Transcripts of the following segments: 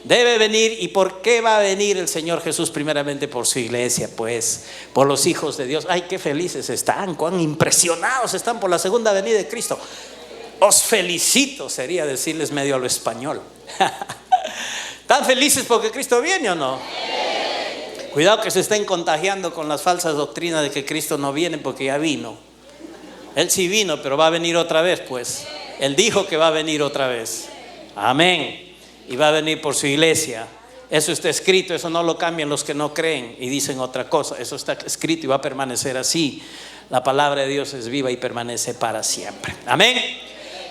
Debe venir. ¿Y por qué va a venir el Señor Jesús? Primeramente por su iglesia, pues, por los hijos de Dios. Ay, qué felices están, cuán impresionados están por la segunda venida de Cristo. Os felicito, sería decirles medio a lo español. ¿Están felices porque Cristo viene o no? Cuidado que se estén contagiando con las falsas doctrinas de que Cristo no viene porque ya vino. Él sí vino, pero va a venir otra vez, pues. Él dijo que va a venir otra vez. Amén. Y va a venir por su iglesia. Eso está escrito, eso no lo cambian los que no creen y dicen otra cosa. Eso está escrito y va a permanecer así. La palabra de Dios es viva y permanece para siempre. Amén.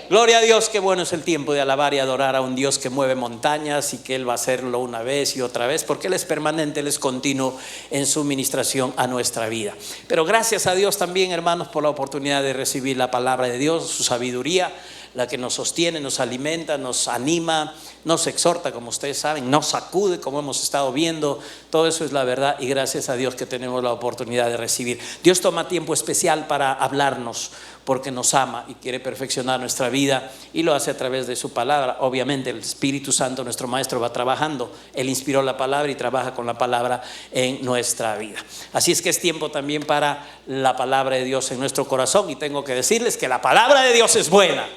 Gloria a Dios, qué bueno es el tiempo de alabar y adorar a un Dios que mueve montañas y que Él va a hacerlo una vez y otra vez, porque Él es permanente, Él es continuo en su ministración a nuestra vida. Pero gracias a Dios también, hermanos, por la oportunidad de recibir la palabra de Dios, su sabiduría, la que nos sostiene, nos alimenta, nos anima, nos exhorta, como ustedes saben, nos sacude, como hemos estado viendo. Todo eso es la verdad y gracias a Dios que tenemos la oportunidad de recibir. Dios toma tiempo especial para hablarnos porque nos ama y quiere perfeccionar nuestra vida y lo hace a través de su palabra. Obviamente el Espíritu Santo, nuestro Maestro, va trabajando. Él inspiró la palabra y trabaja con la palabra en nuestra vida. Así es que es tiempo también para la palabra de Dios en nuestro corazón y tengo que decirles que la palabra de Dios es buena.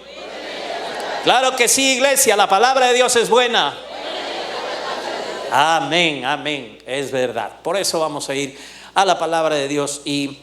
Claro que sí, iglesia, la palabra de Dios es buena. Amén, amén, es verdad. Por eso vamos a ir a la palabra de Dios y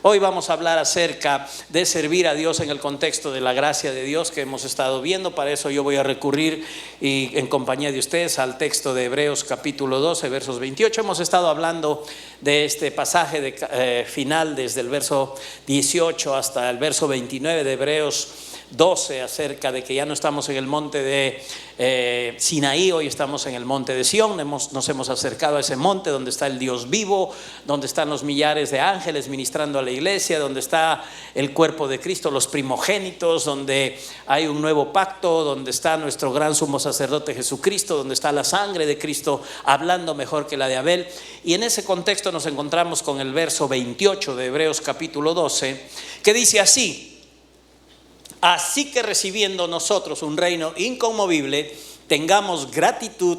hoy vamos a hablar acerca de servir a Dios en el contexto de la gracia de Dios que hemos estado viendo. Para eso yo voy a recurrir y en compañía de ustedes al texto de Hebreos capítulo 12, versos 28. Hemos estado hablando de este pasaje final desde el verso 18 hasta el verso 29 de Hebreos 12, acerca de que ya no estamos en el monte de Sinaí, hoy estamos en el monte de Sión. Nos hemos acercado a ese monte donde está el Dios vivo, donde están los millares de ángeles ministrando a la iglesia, donde está el cuerpo de Cristo, los primogénitos, donde hay un nuevo pacto, donde está nuestro gran sumo sacerdote Jesucristo, donde está la sangre de Cristo hablando mejor que la de Abel. Y en ese contexto nos encontramos con el verso 28 de Hebreos capítulo 12, que dice así: así que recibiendo nosotros un reino inconmovible, tengamos gratitud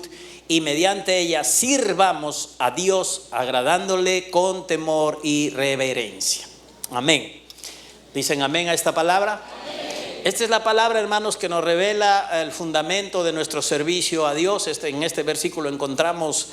y mediante ella sirvamos a Dios agradándole con temor y reverencia. Amén. ¿Dicen amén a esta palabra? Amén. Esta es la palabra, hermanos, que nos revela el fundamento de nuestro servicio a Dios. En este versículo encontramos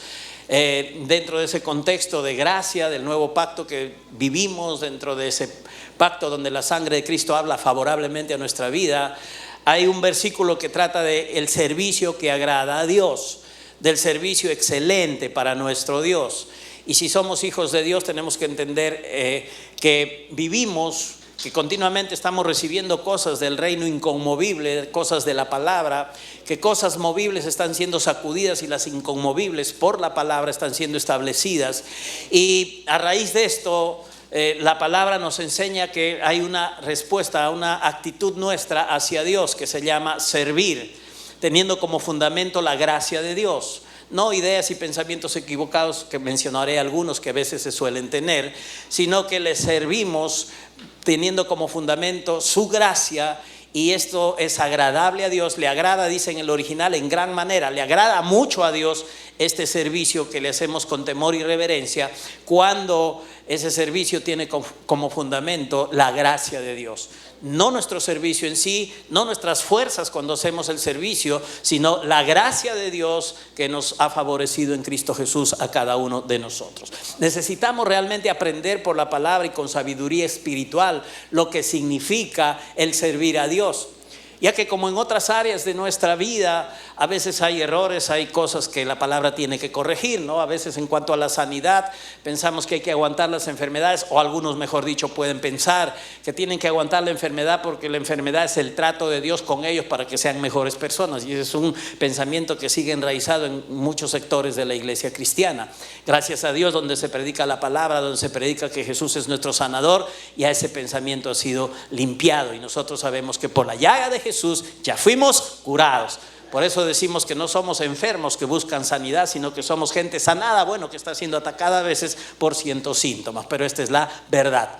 dentro de ese contexto de gracia, del nuevo pacto que vivimos, dentro de ese pacto donde la sangre de Cristo habla favorablemente a nuestra vida, hay un versículo que trata del servicio que agrada a Dios, del servicio excelente para nuestro Dios. Y si somos hijos de Dios tenemos que entender que vivimos, que continuamente estamos recibiendo cosas del reino inconmovible, cosas de la palabra, que cosas movibles están siendo sacudidas y las inconmovibles por la palabra están siendo establecidas. Y a raíz de esto, la palabra nos enseña que hay una respuesta, una actitud nuestra hacia Dios que se llama servir, teniendo como fundamento la gracia de Dios. No ideas y pensamientos equivocados, que mencionaré algunos que a veces se suelen tener, sino que le servimos teniendo como fundamento su gracia. Y esto es agradable a Dios, le agrada, dice en el original, en gran manera, le agrada mucho a Dios este servicio que le hacemos con temor y reverencia, cuando ese servicio tiene como fundamento la gracia de Dios. No nuestro servicio en sí, no nuestras fuerzas cuando hacemos el servicio, sino la gracia de Dios que nos ha favorecido en Cristo Jesús a cada uno de nosotros. Necesitamos realmente aprender por la palabra y con sabiduría espiritual lo que significa el servir a Dios. Ya que como en otras áreas de nuestra vida, a veces hay errores, hay cosas que la palabra tiene que corregir, ¿no? A veces en cuanto a la sanidad, pensamos que hay que aguantar las enfermedades, o algunos, mejor dicho, pueden pensar que tienen que aguantar la enfermedad porque la enfermedad es el trato de Dios con ellos para que sean mejores personas. Y ese es un pensamiento que sigue enraizado en muchos sectores de la iglesia cristiana. Gracias a Dios, donde se predica la palabra, donde se predica que Jesús es nuestro sanador, ya ese pensamiento ha sido limpiado y nosotros sabemos que por la llaga de Jesús ya fuimos curados. Por eso decimos que no somos enfermos que buscan sanidad, sino que somos gente sanada, bueno, que está siendo atacada a veces por cientos síntomas, pero esta es la verdad.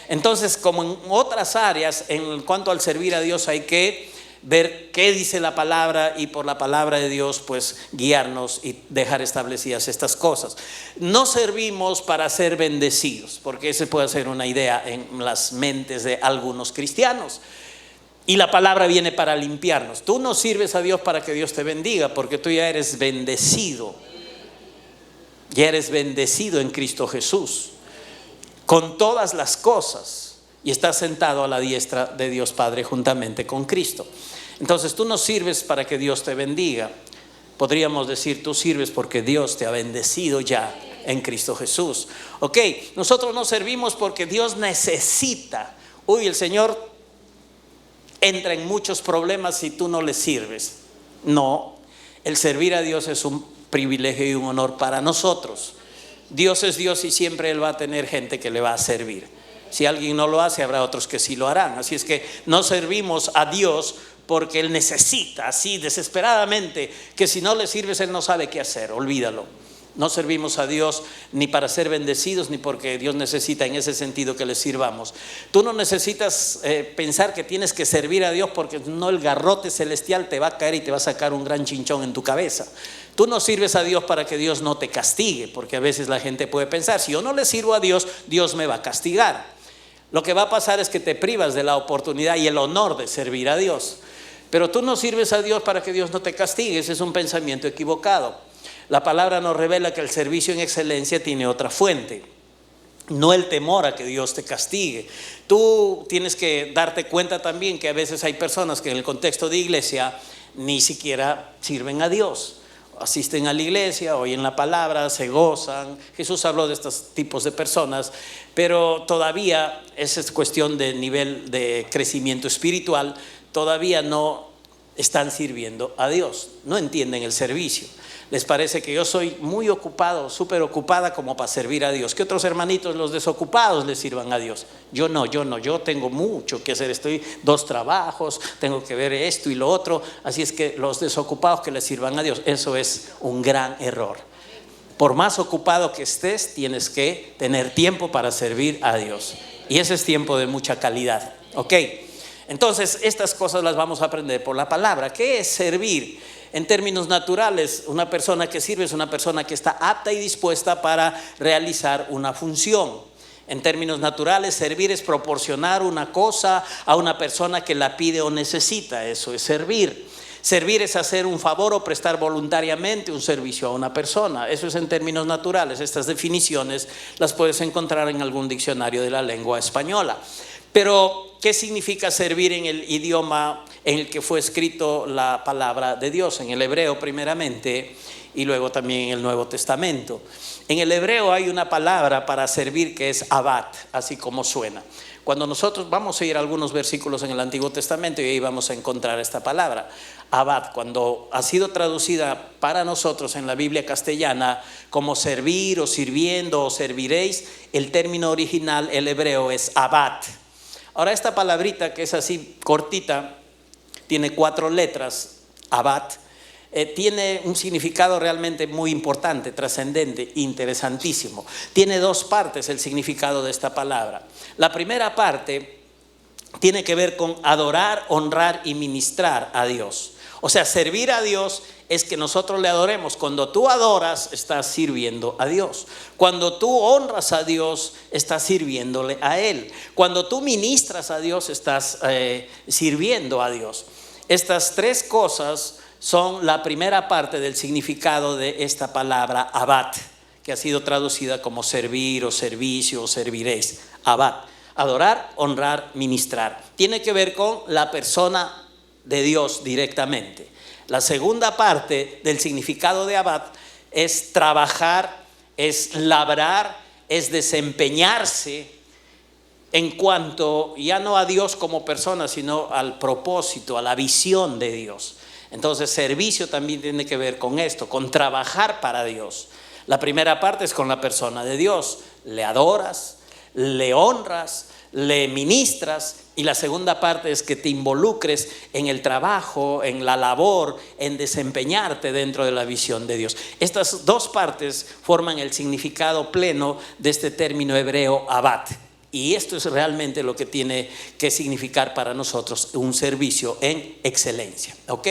Entonces, como en otras áreas, en cuanto al servir a Dios hay que ver qué dice la palabra y por la palabra de Dios pues guiarnos y dejar establecidas estas cosas. No servimos para ser bendecidos, porque esa puede ser una idea en las mentes de algunos cristianos. Y la palabra viene para limpiarnos. Tú no sirves a Dios para que Dios te bendiga, porque tú ya eres bendecido. Ya eres bendecido en Cristo Jesús con todas las cosas, y estás sentado a la diestra de Dios Padre juntamente con Cristo. Entonces tú no sirves para que Dios te bendiga. Podríamos decir, tú sirves porque Dios te ha bendecido ya en Cristo Jesús. Ok, nosotros no servimos porque Dios necesita. El Señor entra en muchos problemas si tú no le sirves. No, el servir a Dios es un privilegio y un honor para nosotros. Dios es Dios y siempre Él va a tener gente que le va a servir. Si alguien no lo hace, habrá otros que sí lo harán. Así es que no servimos a Dios porque Él necesita así desesperadamente, que si no le sirves Él no sabe qué hacer. Olvídalo. No servimos a Dios ni para ser bendecidos, ni porque Dios necesita en ese sentido que le sirvamos. Tú no necesitas pensar que tienes que servir a Dios, porque no, el garrote celestial te va a caer y te va a sacar un gran chinchón en tu cabeza. Tú no sirves a Dios para que Dios no te castigue, porque a veces la gente puede pensar, si yo no le sirvo a Dios, Dios me va a castigar. Lo que va a pasar es que te privas de la oportunidad y el honor de servir a Dios. Pero tú no sirves a Dios para que Dios no te castigue. Ese es un pensamiento equivocado. La palabra nos revela que el servicio en excelencia tiene otra fuente, no el temor a que Dios te castigue. Tú tienes que darte cuenta también que a veces hay personas que en el contexto de iglesia ni siquiera sirven a Dios. Asisten a la iglesia, oyen la palabra, se gozan. Jesús habló de estos tipos de personas, pero todavía esa es cuestión de nivel de crecimiento espiritual. Todavía no están sirviendo a Dios, no entienden el servicio. Les parece que yo soy muy ocupado, súper ocupada como para servir a Dios. Que otros hermanitos, los desocupados, les sirvan a Dios. Yo no, yo tengo mucho que hacer. Estoy 2 trabajos, tengo que ver esto y lo otro. Así es que los desocupados que les sirvan a Dios, eso es un gran error. Por más ocupado que estés, tienes que tener tiempo para servir a Dios. Y ese es tiempo de mucha calidad. Ok, entonces estas cosas las vamos a aprender por la palabra. ¿Qué es servir? En términos naturales, una persona que sirve es una persona que está apta y dispuesta para realizar una función. En términos naturales, servir es proporcionar una cosa a una persona que la pide o necesita. Eso es servir. Servir es hacer un favor o prestar voluntariamente un servicio a una persona. Eso es en términos naturales. Estas definiciones las puedes encontrar en algún diccionario de la lengua española. Pero, ¿qué significa servir en el idioma en el que fue escrito la palabra de Dios? En el hebreo primeramente y luego también en el Nuevo Testamento. En el hebreo hay una palabra para servir que es abat, así como suena. Cuando nosotros vamos a ir a algunos versículos en el Antiguo Testamento y ahí vamos a encontrar esta palabra, abat, cuando ha sido traducida para nosotros en la Biblia castellana como servir o sirviendo o serviréis, el término original, el hebreo, es abat. Ahora esta palabrita que es así cortita, tiene 4 letras, abat, tiene un significado realmente muy importante, trascendente, interesantísimo. Tiene 2 partes el significado de esta palabra. La primera parte tiene que ver con adorar, honrar y ministrar a Dios. O sea, servir a Dios es que nosotros le adoremos. Cuando tú adoras, estás sirviendo a Dios. Cuando tú honras a Dios, estás sirviéndole a Él. Cuando tú ministras a Dios, estás sirviendo a Dios. Estas 3 cosas son la primera parte del significado de esta palabra abat, que ha sido traducida como servir o servicio o serviréis. Abat, adorar, honrar, ministrar. Tiene que ver con la persona de Dios directamente. La segunda parte del significado de abat es trabajar, es labrar, es desempeñarse en cuanto ya no a Dios como persona, sino al propósito, a la visión de Dios. Entonces servicio también tiene que ver con esto, con trabajar para Dios. La primera parte es con la persona de Dios, le adoras, le honras, le ministras, y la segunda parte es que te involucres en el trabajo, en la labor, en desempeñarte dentro de la visión de Dios. Estas 2 partes forman el significado pleno de este término hebreo abat. Y esto es realmente lo que tiene que significar para nosotros un servicio en excelencia, ¿ok?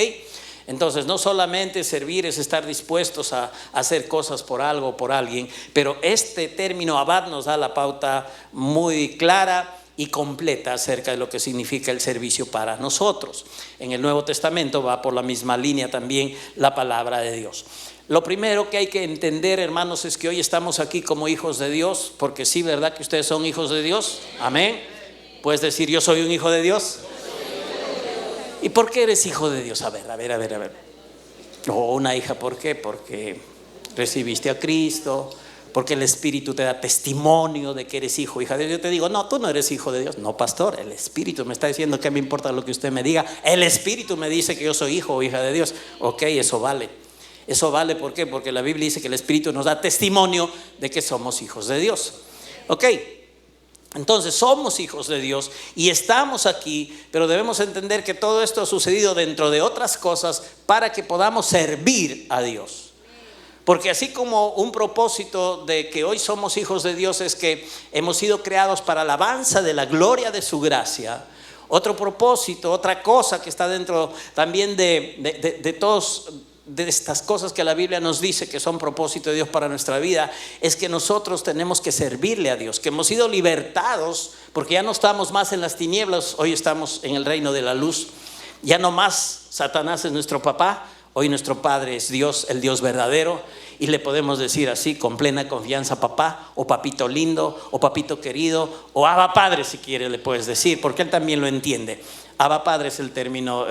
Entonces no solamente servir es estar dispuestos a hacer cosas por algo o por alguien, pero este término abad nos da la pauta muy clara y completa acerca de lo que significa el servicio para nosotros. En el Nuevo Testamento va por la misma línea también la palabra de Dios. Lo primero que hay que entender, hermanos, es que hoy estamos aquí como hijos de Dios, porque sí, ¿verdad que ustedes son hijos de Dios? Amén. ¿Puedes decir yo soy un hijo de Dios? ¿Y por qué eres hijo de Dios? A ver. O una hija, ¿por qué? Porque recibiste a Cristo, porque el Espíritu te da testimonio de que eres hijo, hija de Dios. Yo te digo, no, tú no eres hijo de Dios. No, pastor, el Espíritu me está diciendo que me importa lo que usted me diga. El Espíritu me dice que yo soy hijo o hija de Dios. Ok, eso vale. Eso vale, ¿por qué? Porque la Biblia dice que el Espíritu nos da testimonio de que somos hijos de Dios. Ok, entonces somos hijos de Dios y estamos aquí, pero debemos entender que todo esto ha sucedido dentro de otras cosas para que podamos servir a Dios. Porque así como un propósito de que hoy somos hijos de Dios es que hemos sido creados para alabanza de la gloria de su gracia, otro propósito, otra cosa que está dentro también de todos de estas cosas que la Biblia nos dice que son propósito de Dios para nuestra vida, es que nosotros tenemos que servirle a Dios, que hemos sido libertados, porque ya no estamos más en las tinieblas, hoy estamos en el reino de la luz. Ya no más Satanás es nuestro papá, hoy nuestro Padre es Dios, el Dios verdadero, y le podemos decir así con plena confianza, papá, o papito lindo, o papito querido, o Abba Padre si quiere le puedes decir, porque él también lo entiende. Abba Padre es el término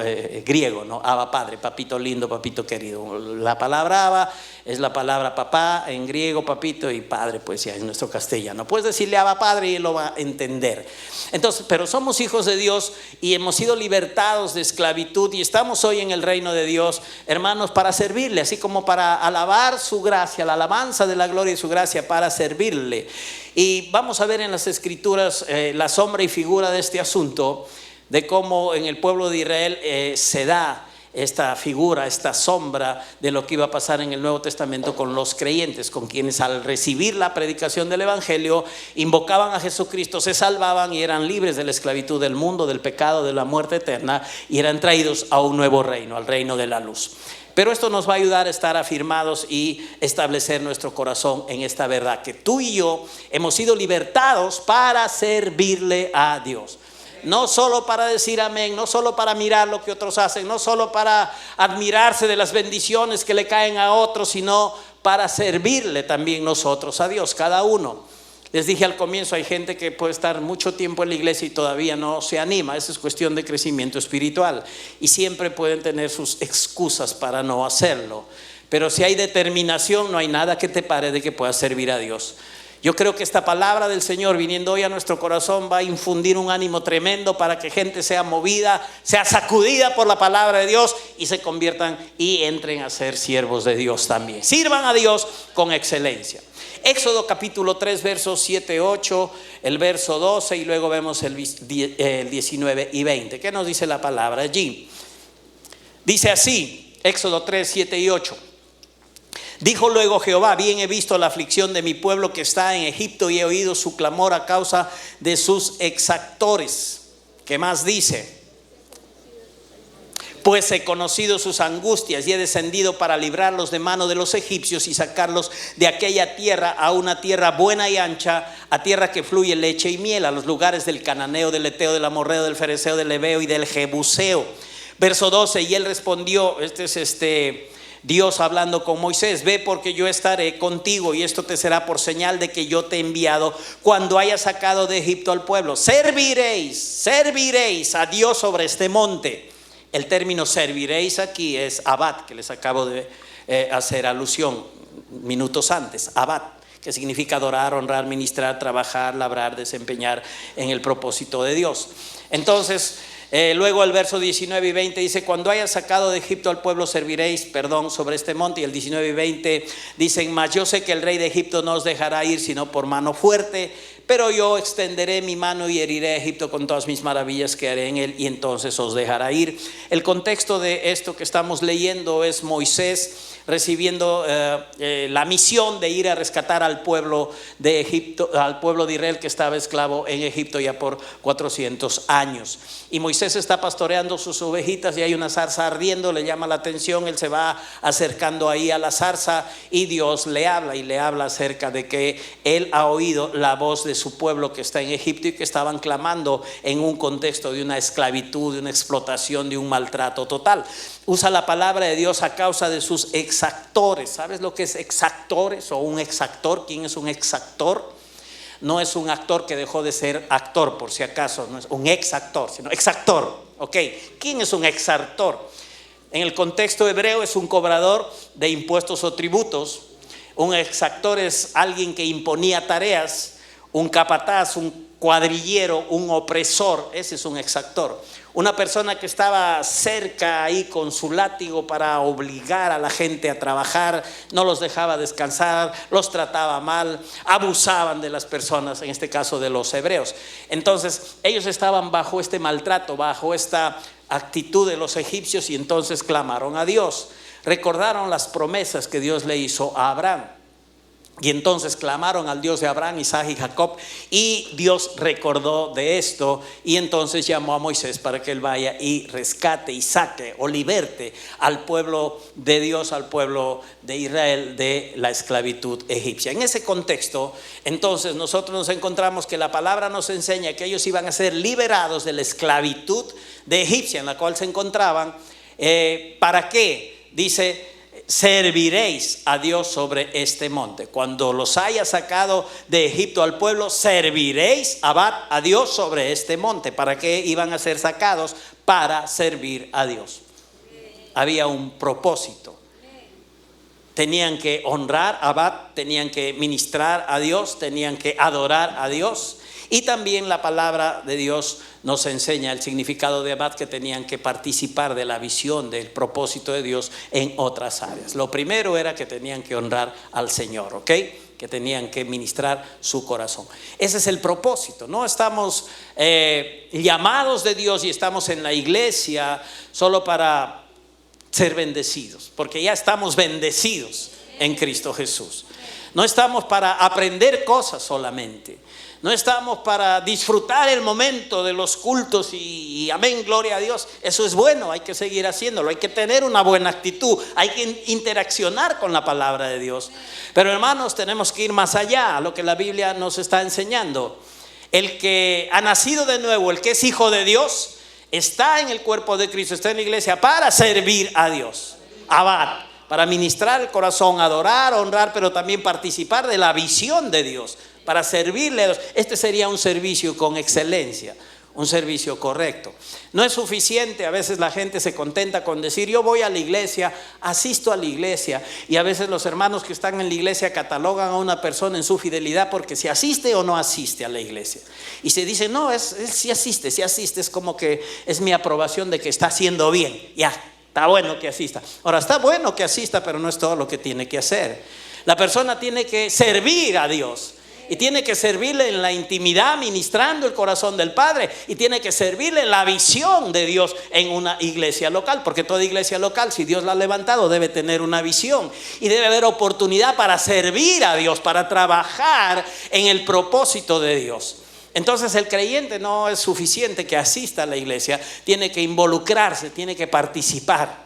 griego, ¿no? Abba Padre, papito lindo, papito querido. La palabra Abba es la palabra papá en griego, papito, y padre pues ya en nuestro castellano. Puedes decirle Abba Padre y él lo va a entender. Entonces, pero somos hijos de Dios y hemos sido libertados de esclavitud y estamos hoy en el reino de Dios, hermanos, para servirle, así como para alabar su gracia, la alabanza de la gloria y su gracia, para servirle. Y vamos a ver en las Escrituras la sombra y figura de este asunto, de cómo en el pueblo de Israel se da esta figura, esta sombra de lo que iba a pasar en el Nuevo Testamento con los creyentes, con quienes al recibir la predicación del Evangelio invocaban a Jesucristo, se salvaban y eran libres de la esclavitud del mundo, del pecado, de la muerte eterna, y eran traídos a un nuevo reino, al reino de la luz. Pero esto nos va a ayudar a estar afirmados y establecer nuestro corazón en esta verdad, que tú y yo hemos sido libertados para servirle a Dios. No solo para decir amén, no solo para mirar lo que otros hacen, no solo para admirarse de las bendiciones que le caen a otros, sino para servirle también nosotros a Dios, cada uno. Les dije al comienzo, hay gente que puede estar mucho tiempo en la iglesia y todavía no se anima. Esa es cuestión de crecimiento espiritual y siempre pueden tener sus excusas para no hacerlo. Pero si hay determinación, no hay nada que te pare de que puedas servir a Dios. Yo creo que esta palabra del Señor viniendo hoy a nuestro corazón va a infundir un ánimo tremendo para que gente sea movida, sea sacudida por la palabra de Dios y se conviertan y entren a ser siervos de Dios también. Sirvan a Dios con excelencia. Éxodo capítulo 3 versos 7, 8, el verso 12 y luego vemos el 19 y 20. ¿Qué nos dice la palabra allí? Dice así, Éxodo 3, 7 y 8. Dijo luego Jehová: bien he visto la aflicción de mi pueblo que está en Egipto y he oído su clamor a causa de sus exactores. ¿Qué más dice? Pues he conocido sus angustias y he descendido para librarlos de mano de los egipcios y sacarlos de aquella tierra a una tierra buena y ancha, a tierra que fluye leche y miel, a los lugares del cananeo, del eteo, del amorreo, del fereceo, del heveo y del jebuseo. Verso 12, y él respondió, Dios hablando con Moisés: ve, porque yo estaré contigo y esto te será por señal de que yo te he enviado cuando hayas sacado de Egipto al pueblo. Serviréis a Dios sobre este monte. El término serviréis aquí es abad, que les acabo de hacer alusión minutos antes. Abad, que significa adorar, honrar, ministrar, trabajar, labrar, desempeñar en el propósito de Dios. Entonces, luego el verso 19 y 20 dice: cuando hayas sacado de Egipto al pueblo serviréis, sobre este monte. Y el 19 y 20 dicen: mas yo sé que el rey de Egipto no os dejará ir sino por mano fuerte, pero yo extenderé mi mano y heriré a Egipto con todas mis maravillas que haré en él, y entonces os dejará ir. El contexto de esto que estamos leyendo es Moisés recibiendo la misión de ir a rescatar al pueblo de Egipto, al pueblo de Israel que estaba esclavo en Egipto ya por 400 años. Y Moisés está pastoreando sus ovejitas y hay una zarza ardiendo, le llama la atención, él se va acercando ahí a la zarza y Dios le habla acerca de que él ha oído la voz de su pueblo que está en Egipto y que estaban clamando en un contexto de una esclavitud, de una explotación, de un maltrato total. Usa la palabra de Dios a causa de sus exactores. ¿Sabes lo que es exactores o un exactor? ¿Quién es un exactor? No es un actor que dejó de ser actor, por si acaso, no es un exactor, sino exactor. Ok, ¿quién es un exactor? En el contexto hebreo es un cobrador de impuestos o tributos. Un exactor es alguien que imponía tareas, un capataz, un cuadrillero, un opresor. Ese es un exactor. Una persona que estaba cerca ahí con su látigo para obligar a la gente a trabajar, no los dejaba descansar, los trataba mal, abusaban de las personas, en este caso de los hebreos. Entonces ellos estaban bajo este maltrato, bajo esta actitud de los egipcios, y entonces clamaron a Dios. Recordaron las promesas que Dios le hizo a Abraham. Y entonces clamaron al Dios de Abraham, Isaac y Jacob, y Dios recordó de esto, y entonces llamó a Moisés para que él vaya y rescate y saque o liberte al pueblo de Dios, al pueblo de Israel de la esclavitud egipcia. En ese contexto, entonces nosotros nos encontramos que la palabra nos enseña que ellos iban a ser liberados de la esclavitud de Egipcia en la cual se encontraban. ¿Para qué? Dice: serviréis a Dios sobre este monte. Cuando los haya sacado de Egipto al pueblo, serviréis a Dios sobre este monte. ¿Para qué iban a ser sacados? Para servir a Dios. Había un propósito. Tenían que honrar a Abad, tenían que ministrar a Dios, tenían que adorar a Dios. Y también la palabra de Dios nos enseña el significado de Abad, que tenían que participar de la visión, del propósito de Dios en otras áreas. Lo primero era que tenían que honrar al Señor, ¿ok? Que tenían que ministrar su corazón. Ese es el propósito. No estamos llamados de Dios y estamos en la iglesia solo para ser bendecidos, porque ya estamos bendecidos en Cristo Jesús. No estamos para aprender cosas solamente. No estamos para disfrutar el momento de los cultos y amén, gloria a Dios. Eso es bueno, hay que seguir haciéndolo, hay que tener una buena actitud, hay que interaccionar con la palabra de Dios. Pero hermanos, tenemos que ir más allá a lo que la Biblia nos está enseñando. El que ha nacido de nuevo, el que es hijo de Dios, está en el cuerpo de Cristo, está en la iglesia para servir a Dios. Abad, para ministrar el corazón, adorar, honrar, pero también participar de la visión de Dios, para servirle a Dios. Este sería un servicio con excelencia, un servicio correcto. No es suficiente, a veces la gente se contenta con decir: yo voy a la iglesia, asisto a la iglesia, y a veces los hermanos que están en la iglesia catalogan a una persona en su fidelidad porque si asiste o no asiste a la iglesia, y se dice: no, si asiste, es como que es mi aprobación de que está haciendo bien, ya, está bueno que asista. Ahora, está bueno que asista, pero no es todo lo que tiene que hacer. La persona tiene que servir a Dios, y tiene que servirle en la intimidad, ministrando el corazón del Padre, y tiene que servirle en la visión de Dios en una iglesia local, porque toda iglesia local, si Dios la ha levantado, debe tener una visión y debe haber oportunidad para servir a Dios, para trabajar en el propósito de Dios. Entonces el creyente no es suficiente que asista a la iglesia, tiene que involucrarse, tiene que participar.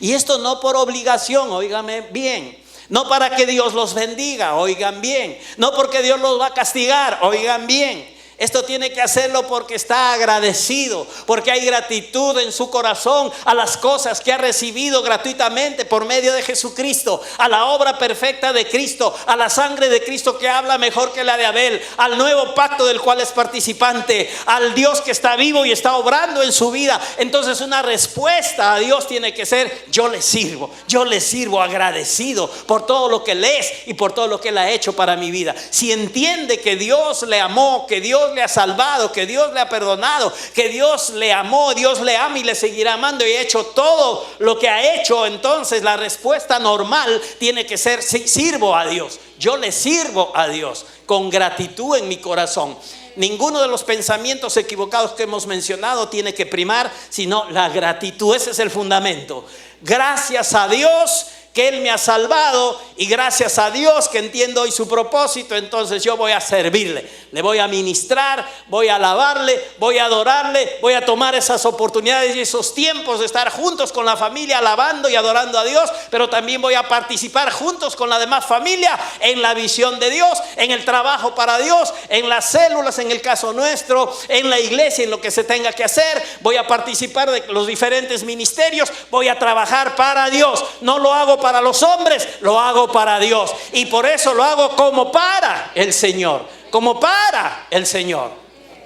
Y esto no por obligación, óigame bien. No para que Dios los bendiga, oigan bien. No porque Dios los va a castigar, oigan bien. Esto tiene que hacerlo porque está agradecido, porque hay gratitud en su corazón a las cosas que ha recibido gratuitamente por medio de Jesucristo, a la obra perfecta de Cristo, a la sangre de Cristo que habla mejor que la de Abel, al nuevo pacto del cual es participante, al Dios que está vivo y está obrando en su vida. Entonces una respuesta a Dios tiene que ser: yo le sirvo agradecido por todo lo que Él es y por todo lo que Él ha hecho para mi vida. Si entiende que Dios le amó, que Dios Dios le ha salvado, que Dios le ha perdonado, que Dios le amó, Dios le ama y le seguirá amando y ha hecho todo lo que ha hecho, entonces la respuesta normal tiene que ser: sí, sirvo a Dios, yo le sirvo a Dios con gratitud en mi corazón. Ninguno de los pensamientos equivocados que hemos mencionado tiene que primar, sino la gratitud. Ese es el fundamento. Gracias a Dios que Él me ha salvado, y gracias a Dios que entiendo hoy su propósito, entonces yo voy a servirle, le voy a ministrar, voy a alabarle, voy a adorarle, voy a tomar esas oportunidades y esos tiempos de estar juntos con la familia alabando y adorando a Dios, pero también voy a participar juntos con la demás familia en la visión de Dios, en el trabajo para Dios, en las células, en el caso nuestro, en la iglesia, en lo que se tenga que hacer. Voy a participar de los diferentes ministerios, voy a trabajar para Dios. No lo hago para los hombres, lo hago para Dios, y por eso lo hago como para el Señor, como para el Señor.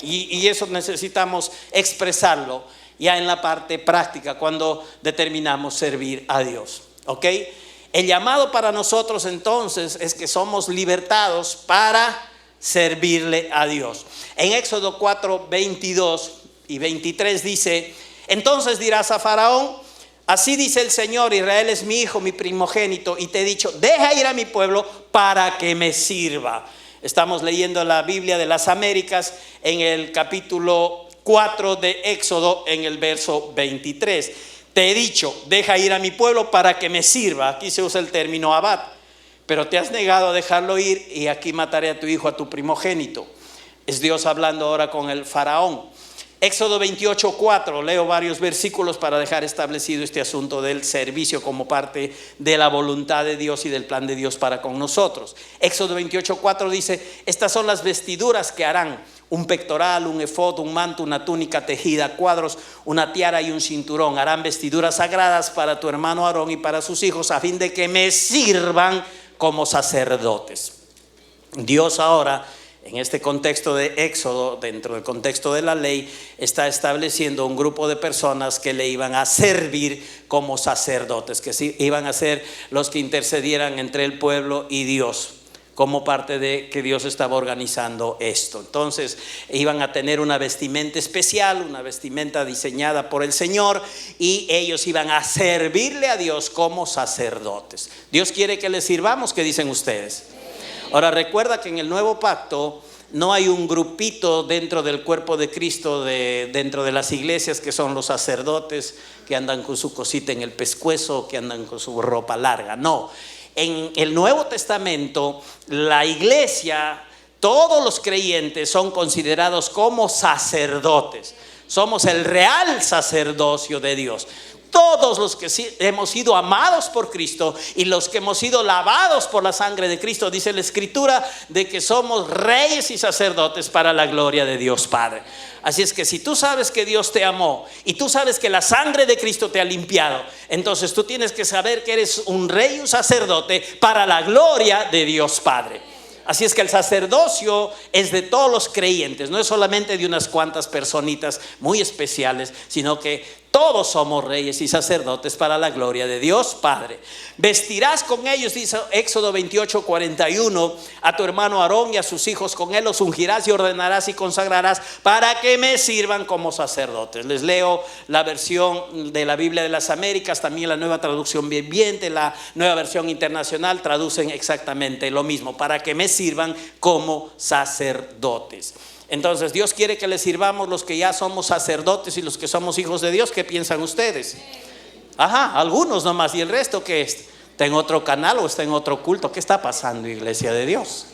Y eso necesitamos expresarlo ya en la parte práctica cuando determinamos servir a Dios, ¿ok? El llamado para nosotros entonces es que somos libertados para servirle a Dios. En Éxodo 4, 22 y 23 dice: entonces dirás a Faraón: así dice el Señor, Israel es mi hijo, mi primogénito, y te he dicho, deja ir a mi pueblo para que me sirva. Estamos leyendo la Biblia de las Américas en el capítulo 4 de Éxodo, en el verso 23. Te he dicho, deja ir a mi pueblo para que me sirva. Aquí se usa el término abad, pero te has negado a dejarlo ir, y aquí mataré a tu hijo, a tu primogénito. Es Dios hablando ahora con el faraón. Éxodo 28:4, leo varios versículos para dejar establecido este asunto del servicio como parte de la voluntad de Dios y del plan de Dios para con nosotros. Éxodo 28:4 dice: estas son las vestiduras que harán: un pectoral, un efod, un manto, una túnica tejida, cuadros, una tiara y un cinturón. Harán vestiduras sagradas para tu hermano Aarón y para sus hijos, a fin de que me sirvan como sacerdotes. Dios ahora, en este contexto de Éxodo, dentro del contexto de la ley, está estableciendo un grupo de personas que le iban a servir como sacerdotes, que sí, iban a ser los que intercedieran entre el pueblo y Dios, como parte de que Dios estaba organizando esto. Entonces iban a tener una vestimenta especial, una vestimenta diseñada por el Señor, y ellos iban a servirle a Dios como sacerdotes. Dios quiere que le sirvamos. ¿Qué dicen ustedes? Ahora, recuerda que en el nuevo pacto no hay un grupito dentro del cuerpo de Cristo, dentro de las iglesias, que son los sacerdotes que andan con su cosita en el pescuezo, que andan con su ropa larga. No, en el Nuevo Testamento la iglesia, todos los creyentes son considerados como sacerdotes. Somos el real sacerdocio de Dios. Todos los que hemos sido amados por Cristo y los que hemos sido lavados por la sangre de Cristo, dice la Escritura, de que somos reyes y sacerdotes para la gloria de Dios Padre. Así es que si tú sabes que Dios te amó y tú sabes que la sangre de Cristo te ha limpiado, entonces tú tienes que saber que eres un rey y un sacerdote para la gloria de Dios Padre. Así es que el sacerdocio es de todos los creyentes, no es solamente de unas cuantas personitas muy especiales, sino que todos somos reyes y sacerdotes para la gloria de Dios Padre. Vestirás con ellos, dice Éxodo 28:41, a tu hermano Aarón y a sus hijos con él, los ungirás y ordenarás y consagrarás para que me sirvan como sacerdotes. Les leo la versión de la Biblia de las Américas, también la Nueva Traducción Viviente, la Nueva Versión Internacional traducen exactamente lo mismo: para que me sirvan como sacerdotes. Entonces Dios quiere que le sirvamos los que ya somos sacerdotes y los que somos hijos de Dios. ¿Qué piensan ustedes? Ajá, algunos nomás. ¿Y el resto qué es? ¿Está en otro canal o está en otro culto? ¿Qué está pasando, iglesia de Dios?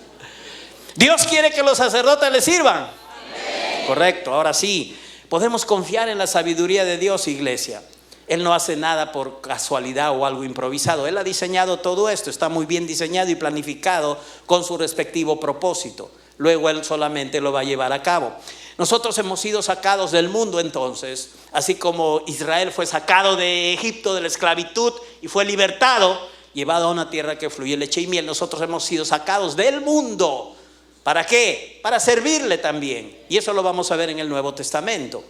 Dios quiere que los sacerdotes le sirvan. Amén. Correcto, ahora sí, podemos confiar en la sabiduría de Dios, iglesia. Él no hace nada por casualidad o algo improvisado. Él ha diseñado todo esto, está muy bien diseñado y planificado con su respectivo propósito. Luego Él solamente lo va a llevar a cabo. Nosotros hemos sido sacados del mundo entonces, así como Israel fue sacado de Egipto, de la esclavitud, y fue libertado, llevado a una tierra que fluye leche y miel. Nosotros hemos sido sacados del mundo. ¿Para qué? Para servirle también. Y eso lo vamos a ver en el Nuevo Testamento.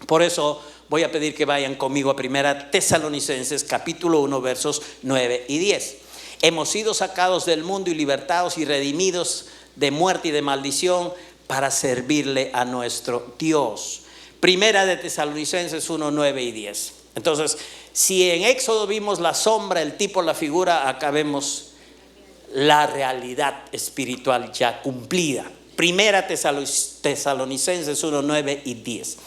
Por eso voy a pedir que vayan conmigo a 1 Tesalonicenses capítulo 1 versos 9 y 10. Hemos sido sacados del mundo y libertados y redimidos de muerte y de maldición para servirle a nuestro Dios. Primera de Tesalonicenses 1, 9 y 10. Entonces, si en Éxodo vimos la sombra, el tipo, la figura, acá vemos la realidad espiritual ya cumplida. Primera Tesalonicenses 1, 9 y 10.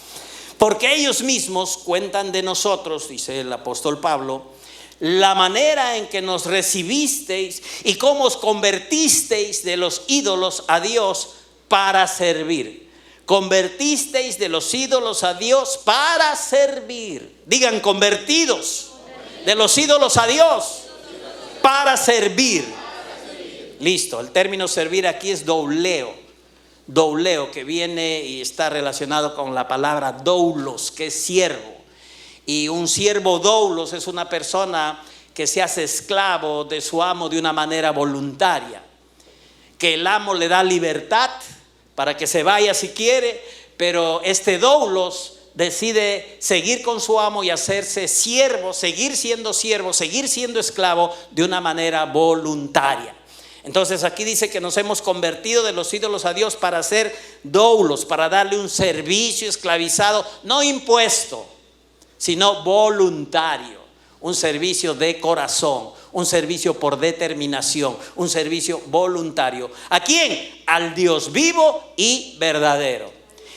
Porque ellos mismos cuentan de nosotros, dice el apóstol Pablo, la manera en que nos recibisteis y cómo os convertisteis de los ídolos a Dios para servir. Convertisteis de los ídolos a Dios para servir. Digan, convertidos de los ídolos a Dios para servir. Listo, el término servir aquí es douleo. Douleo, que viene y está relacionado con la palabra doulos, que es siervo. Y un siervo doulos es una persona que se hace esclavo de su amo de una manera voluntaria, que el amo le da libertad para que se vaya si quiere, pero este doulos decide seguir con su amo y hacerse siervo, seguir siendo esclavo de una manera voluntaria. Entonces aquí dice que nos hemos convertido de los ídolos a Dios para ser doulos, para darle un servicio esclavizado, no impuesto, sino voluntario, un servicio de corazón, un servicio por determinación, un servicio voluntario. ¿A quién? Al Dios vivo y verdadero.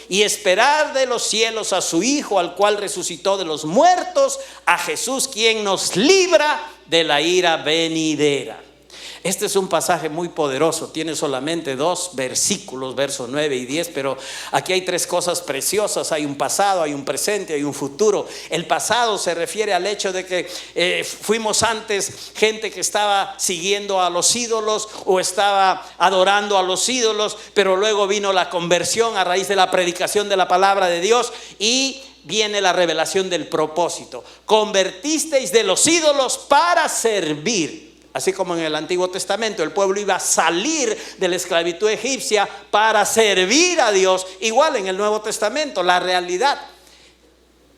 Y esperar de los cielos a su Hijo, al cual resucitó de los muertos, a Jesús, quien nos libra de la ira venidera. Este es un pasaje muy poderoso, tiene solamente 2 versículos, versos 9 y 10, pero aquí hay 3 cosas preciosas. Hay un pasado, hay un presente, hay un futuro. El pasado se refiere al hecho de que fuimos antes gente que estaba siguiendo a los ídolos o estaba adorando a los ídolos, pero luego vino la conversión a raíz de la predicación de la palabra de Dios y viene la revelación del propósito. Convertisteis de los ídolos para servir. Así como en el Antiguo Testamento el pueblo iba a salir de la esclavitud egipcia para servir a Dios, igual en el Nuevo Testamento, la realidad.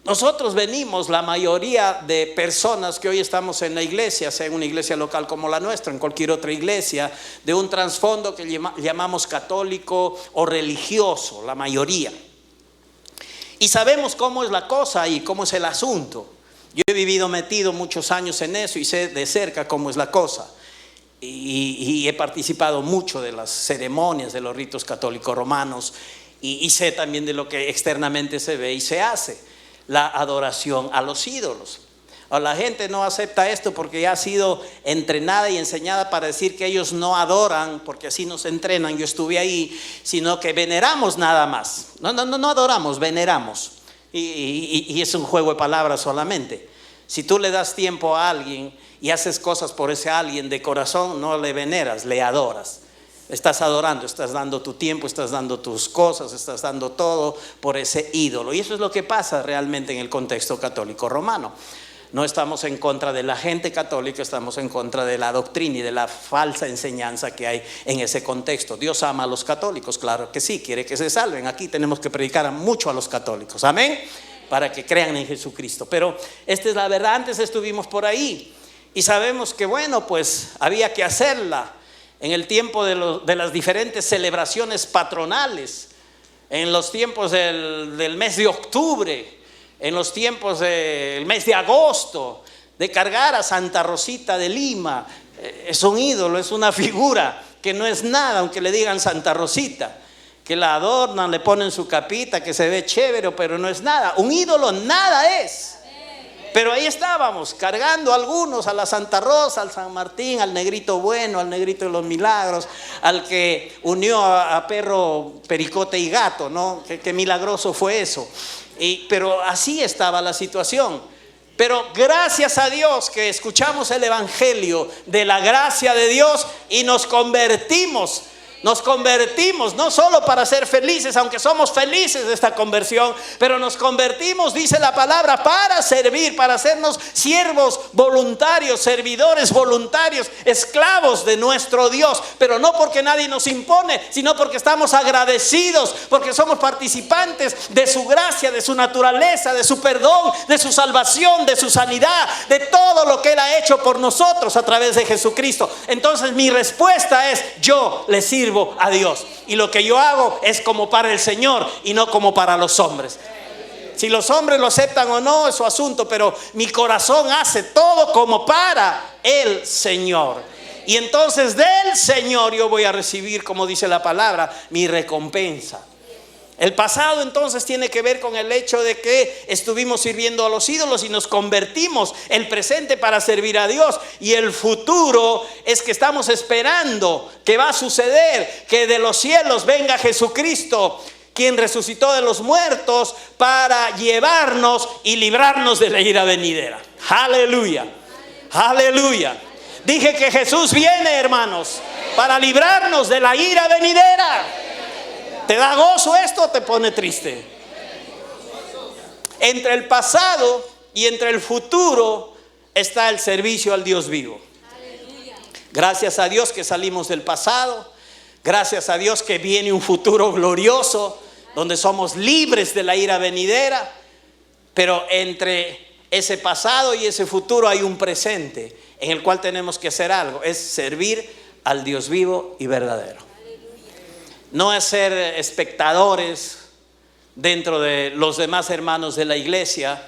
Nosotros venimos, la mayoría de personas que hoy estamos en la iglesia, sea en una iglesia local como la nuestra, en cualquier otra iglesia, de un trasfondo que llamamos católico o religioso, la mayoría. Y sabemos cómo es la cosa y cómo es el asunto. Yo he vivido metido muchos años en eso y sé de cerca cómo es la cosa. Y he participado mucho de las ceremonias, de los ritos católicos romanos. Y sé también de lo que externamente se ve y se hace. La adoración a los ídolos. La gente no acepta esto porque ya ha sido entrenada y enseñada para decir que ellos no adoran, porque así nos entrenan, yo estuve ahí, sino que veneramos nada más. No adoramos, veneramos. Y es un juego de palabras solamente. Si tú le das tiempo a alguien y haces cosas por ese alguien de corazón, no le veneras, le adoras. Estás adorando, estás dando tu tiempo, estás dando tus cosas, estás dando todo por ese ídolo. Y eso es lo que pasa realmente en el contexto católico romano. No estamos en contra de la gente católica, estamos en contra de la doctrina y de la falsa enseñanza que hay en ese contexto. Dios ama a los católicos, claro que sí, quiere que se salven. Aquí tenemos que predicar mucho a los católicos, amén, para que crean en Jesucristo. Pero esta es la verdad, antes estuvimos por ahí y sabemos que bueno, pues había que hacerla en el tiempo de las diferentes celebraciones patronales, en los tiempos del mes de octubre, en los tiempos del mes de agosto, de cargar a Santa Rosita de Lima. Es un ídolo, es una figura que no es nada, aunque le digan Santa Rosita, que la adornan, le ponen su capita, que se ve chévere, pero no es nada. Un ídolo nada es. Pero ahí estábamos, cargando algunos a la Santa Rosa, al San Martín, al negrito bueno, al negrito de los milagros, al que unió a perro, pericote y gato, ¿no? Qué milagroso fue eso. Pero así estaba la situación. Pero gracias a Dios que escuchamos el evangelio de la gracia de Dios y nos convertimos no solo para ser felices, aunque somos felices de esta conversión, pero nos convertimos, dice la palabra, para servir, para hacernos siervos voluntarios, servidores voluntarios, esclavos de nuestro Dios, pero no porque nadie nos impone, sino porque estamos agradecidos, porque somos participantes de su gracia, de su naturaleza, de su perdón, de su salvación, de su sanidad, de todo lo que Él ha hecho por nosotros a través de Jesucristo. Entonces mi respuesta es: yo le sirvo sirvo a Dios. Y lo que yo hago es como para el Señor y no como para los hombres. Si los hombres lo aceptan o no es su asunto, pero mi corazón hace todo como para el Señor. Y entonces del Señor yo voy a recibir, como dice la palabra, mi recompensa. El pasado entonces tiene que ver con el hecho de que estuvimos sirviendo a los ídolos y nos convertimos. El presente para servir a Dios, y el futuro es que estamos esperando que va a suceder, que de los cielos venga Jesucristo, quien resucitó de los muertos, para llevarnos y librarnos de la ira venidera. Aleluya, aleluya. Dije que Jesús viene, hermanos, para librarnos de la ira venidera. ¿Te da gozo esto o te pone triste? Entre el pasado y entre el futuro está el servicio al Dios vivo. Gracias a Dios que salimos del pasado. Gracias a Dios que viene un futuro glorioso donde somos libres de la ira venidera. Pero entre ese pasado y ese futuro hay un presente en el cual tenemos que hacer algo. Es servir al Dios vivo y verdadero. No es ser espectadores dentro de los demás hermanos de la iglesia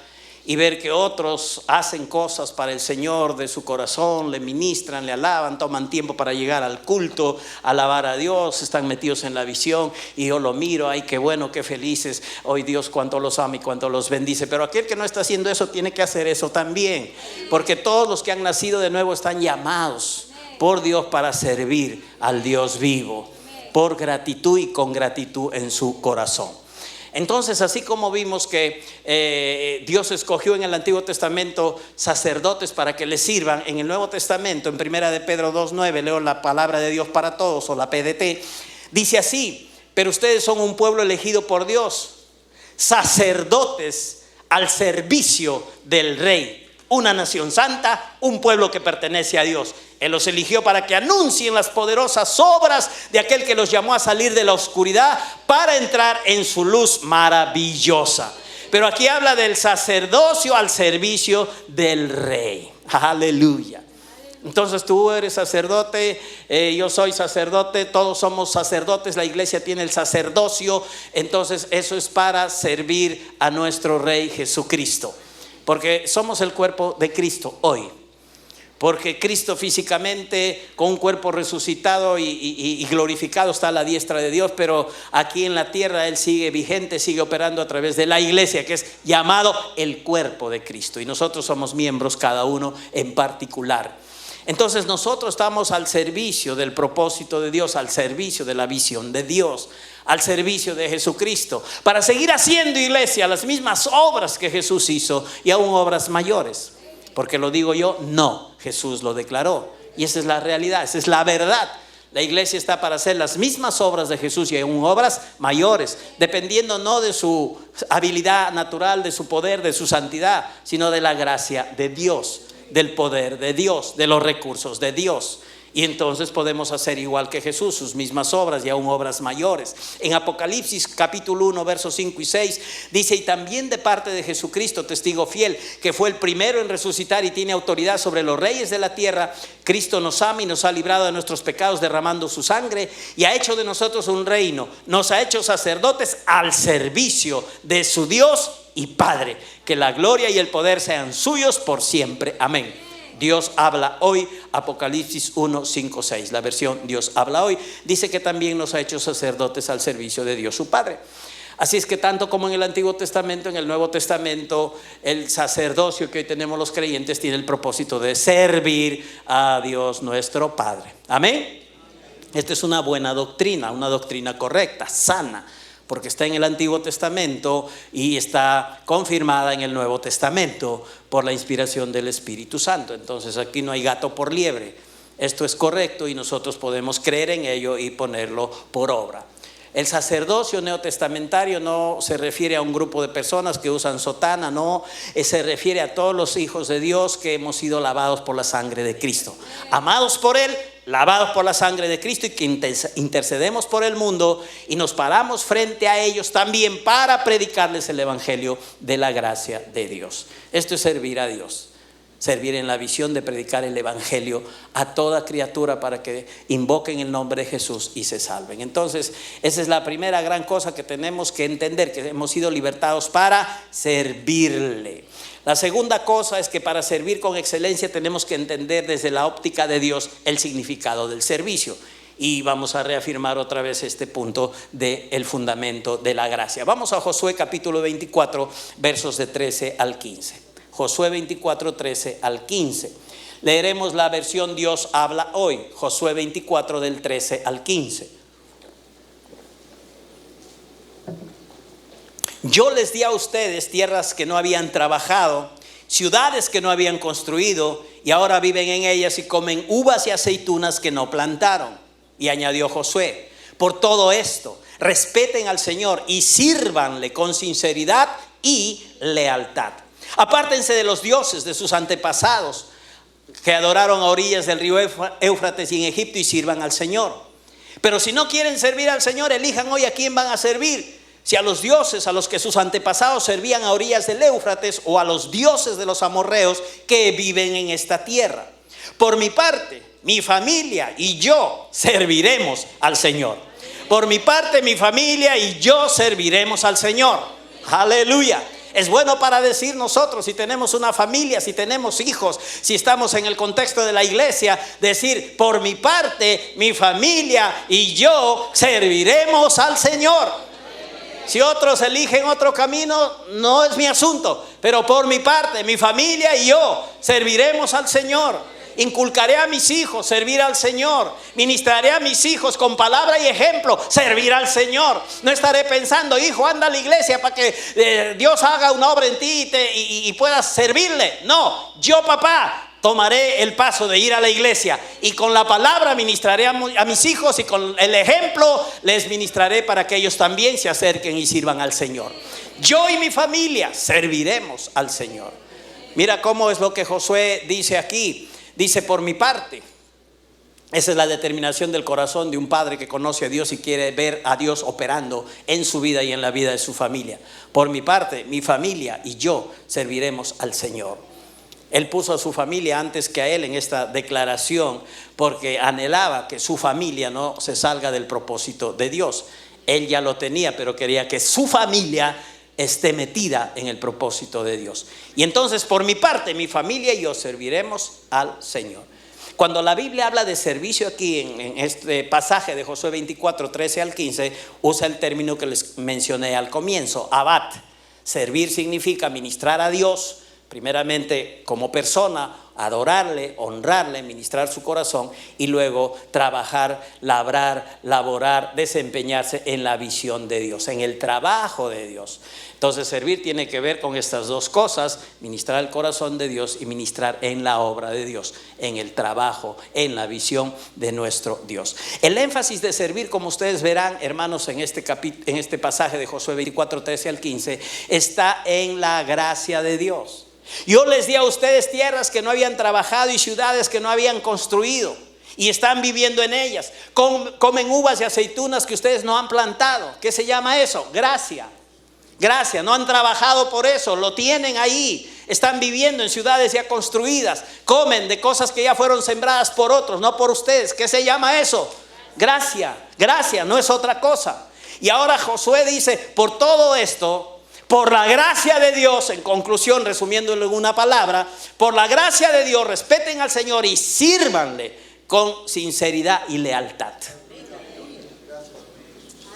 y ver que otros hacen cosas para el Señor de su corazón, le ministran, le alaban, toman tiempo para llegar al culto, alabar a Dios, están metidos en la visión y yo lo miro, ay qué bueno, qué felices, hoy Dios cuánto los ama y cuánto los bendice. Pero aquel que no está haciendo eso tiene que hacer eso también, porque todos los que han nacido de nuevo están llamados por Dios para servir al Dios vivo, por gratitud y con gratitud en su corazón. Entonces, así como vimos que Dios escogió en el Antiguo Testamento sacerdotes para que le sirvan, en el Nuevo Testamento, en 1 de Pedro 2:9, leo la palabra de Dios para todos, o la PDT, dice así: pero ustedes son un pueblo elegido por Dios, sacerdotes al servicio del Rey, una nación santa, un pueblo que pertenece a Dios. Él los eligió para que anuncien las poderosas obras de aquel que los llamó a salir de la oscuridad para entrar en su luz maravillosa. Pero aquí habla del sacerdocio al servicio del Rey. Aleluya. Entonces tú eres sacerdote, yo soy sacerdote, todos somos sacerdotes, la iglesia tiene el sacerdocio. Entonces eso es para servir a nuestro Rey Jesucristo, porque somos el cuerpo de Cristo hoy. Porque Cristo físicamente con un cuerpo resucitado y glorificado está a la diestra de Dios, pero aquí en la tierra Él sigue vigente, sigue operando a través de la iglesia, que es llamado el cuerpo de Cristo, y nosotros somos miembros cada uno en particular. Entonces nosotros estamos al servicio del propósito de Dios, al servicio de la visión de Dios, al servicio de Jesucristo, para seguir haciendo, iglesia, las mismas obras que Jesús hizo y aún obras mayores. Porque lo digo yo, no, Jesús lo declaró, y esa es la realidad, esa es la verdad. La iglesia está para hacer las mismas obras de Jesús y aún obras mayores, dependiendo no de su habilidad natural, de su poder, de su santidad, sino de la gracia de Dios, del poder de Dios, de los recursos de Dios. Y entonces podemos hacer igual que Jesús, sus mismas obras y aún obras mayores. En Apocalipsis capítulo 1 versos 5 y 6 dice: y también de parte de Jesucristo, testigo fiel, que fue el primero en resucitar y tiene autoridad sobre los reyes de la tierra, Cristo nos ama y nos ha librado de nuestros pecados derramando su sangre, y ha hecho de nosotros un reino, nos ha hecho sacerdotes al servicio de su Dios y Padre. Que la gloria y el poder sean suyos por siempre. Amén. Dios habla hoy, Apocalipsis 1, 5, 6, la versión Dios habla hoy, dice que también nos ha hecho sacerdotes al servicio de Dios su Padre. Así es que tanto como en el Antiguo Testamento, en el Nuevo Testamento, el sacerdocio que hoy tenemos los creyentes tiene el propósito de servir a Dios nuestro Padre. Amén. Esta es una buena doctrina, una doctrina correcta, sana, porque está en el Antiguo Testamento y está confirmada en el Nuevo Testamento por la inspiración del Espíritu Santo. Entonces aquí no hay gato por liebre. Esto es correcto y nosotros podemos creer en ello y ponerlo por obra. El sacerdocio neotestamentario no se refiere a un grupo de personas que usan sotana, no, se refiere a todos los hijos de Dios que hemos sido lavados por la sangre de Cristo, amados por Él, lavados por la sangre de Cristo, y que intercedemos por el mundo y nos paramos frente a ellos también para predicarles el evangelio de la gracia de Dios. Esto es servir a Dios. servir en la visión de predicar el evangelio a toda criatura para que invoquen el nombre de Jesús y se salven. Entonces, esa es la primera gran cosa que tenemos que entender, que hemos sido libertados para servirle. La segunda cosa es que para servir con excelencia tenemos que entender desde la óptica de Dios el significado del servicio. Y vamos a reafirmar otra vez este punto del fundamento de la gracia. Vamos a Josué capítulo 24, versos de 13 al 15. Josué 24, 13 al 15. Leeremos la versión Dios habla hoy. Josué 24 del 13 al 15. Yo les di a ustedes tierras que no habían trabajado, ciudades que no habían construido, y ahora viven en ellas y comen uvas y aceitunas que no plantaron. Y añadió Josué: por todo esto, respeten al Señor y sírvanle con sinceridad y lealtad. Apártense de los dioses de sus antepasados que adoraron a orillas del río Éufrates y en Egipto, y sirvan al Señor. Pero si no quieren servir al Señor, elijan hoy a quién van a servir. Si a los dioses a los que sus antepasados servían a orillas del Éufrates, o a los dioses de los amorreos que viven en esta tierra. Por mi parte, mi familia y yo serviremos al Señor. Por mi parte, mi familia y yo serviremos al Señor. Aleluya. Es bueno para decir nosotros, si tenemos una familia, si tenemos hijos, si estamos en el contexto de la iglesia, decir: por mi parte, mi familia y yo serviremos al Señor. Si otros eligen otro camino, no es mi asunto, pero por mi parte, mi familia y yo serviremos al Señor. Inculcaré a mis hijos servir al Señor. Ministraré a mis hijos con palabra y ejemplo servir al Señor. No estaré pensando: hijo, anda a la iglesia para que Dios haga una obra en ti y puedas servirle. No, yo, papá, tomaré el paso de ir a la iglesia y con la palabra ministraré a mis hijos, y con el ejemplo les ministraré para que ellos también se acerquen y sirvan al Señor. Yo y mi familia serviremos al Señor. Mira cómo es lo que Josué dice aquí. Dice: por mi parte. Esa es la determinación del corazón de un padre que conoce a Dios y quiere ver a Dios operando en su vida y en la vida de su familia. Por mi parte, mi familia y yo serviremos al Señor. Él puso a su familia antes que a él en esta declaración, porque anhelaba que su familia no se salga del propósito de Dios. Él ya lo tenía, pero quería que su familia esté metida en el propósito de Dios. Y entonces, por mi parte, mi familia y yo serviremos al Señor. Cuando la Biblia habla de servicio aquí en este pasaje de Josué 24, 13 al 15, usa el término que les mencioné al comienzo, abat. Servir significa ministrar a Dios, primeramente como persona, adorarle, honrarle, ministrar su corazón, y luego trabajar, labrar, laborar, desempeñarse en la visión de Dios, en el trabajo de Dios. Entonces, servir tiene que ver con estas dos cosas: ministrar el corazón de Dios y ministrar en la obra de Dios, en el trabajo, en la visión de nuestro Dios. El énfasis de servir, como ustedes verán, hermanos, en este pasaje de Josué 24, 13 al 15, está en la gracia de Dios. Yo les di a ustedes tierras que no habían trabajado y ciudades que no habían construido, y están viviendo en ellas. Comen uvas y aceitunas que ustedes no han plantado. ¿Qué se llama eso? Gracia. Gracia. No han trabajado por eso, lo tienen ahí. Están viviendo en ciudades ya construidas. Comen de cosas que ya fueron sembradas por otros, no por ustedes. ¿Qué se llama eso? Gracia. Gracia, no es otra cosa. Y ahora Josué dice: por todo esto, por la gracia de Dios, en conclusión, resumiéndolo en una palabra, por la gracia de Dios, respeten al Señor y sírvanle con sinceridad y lealtad.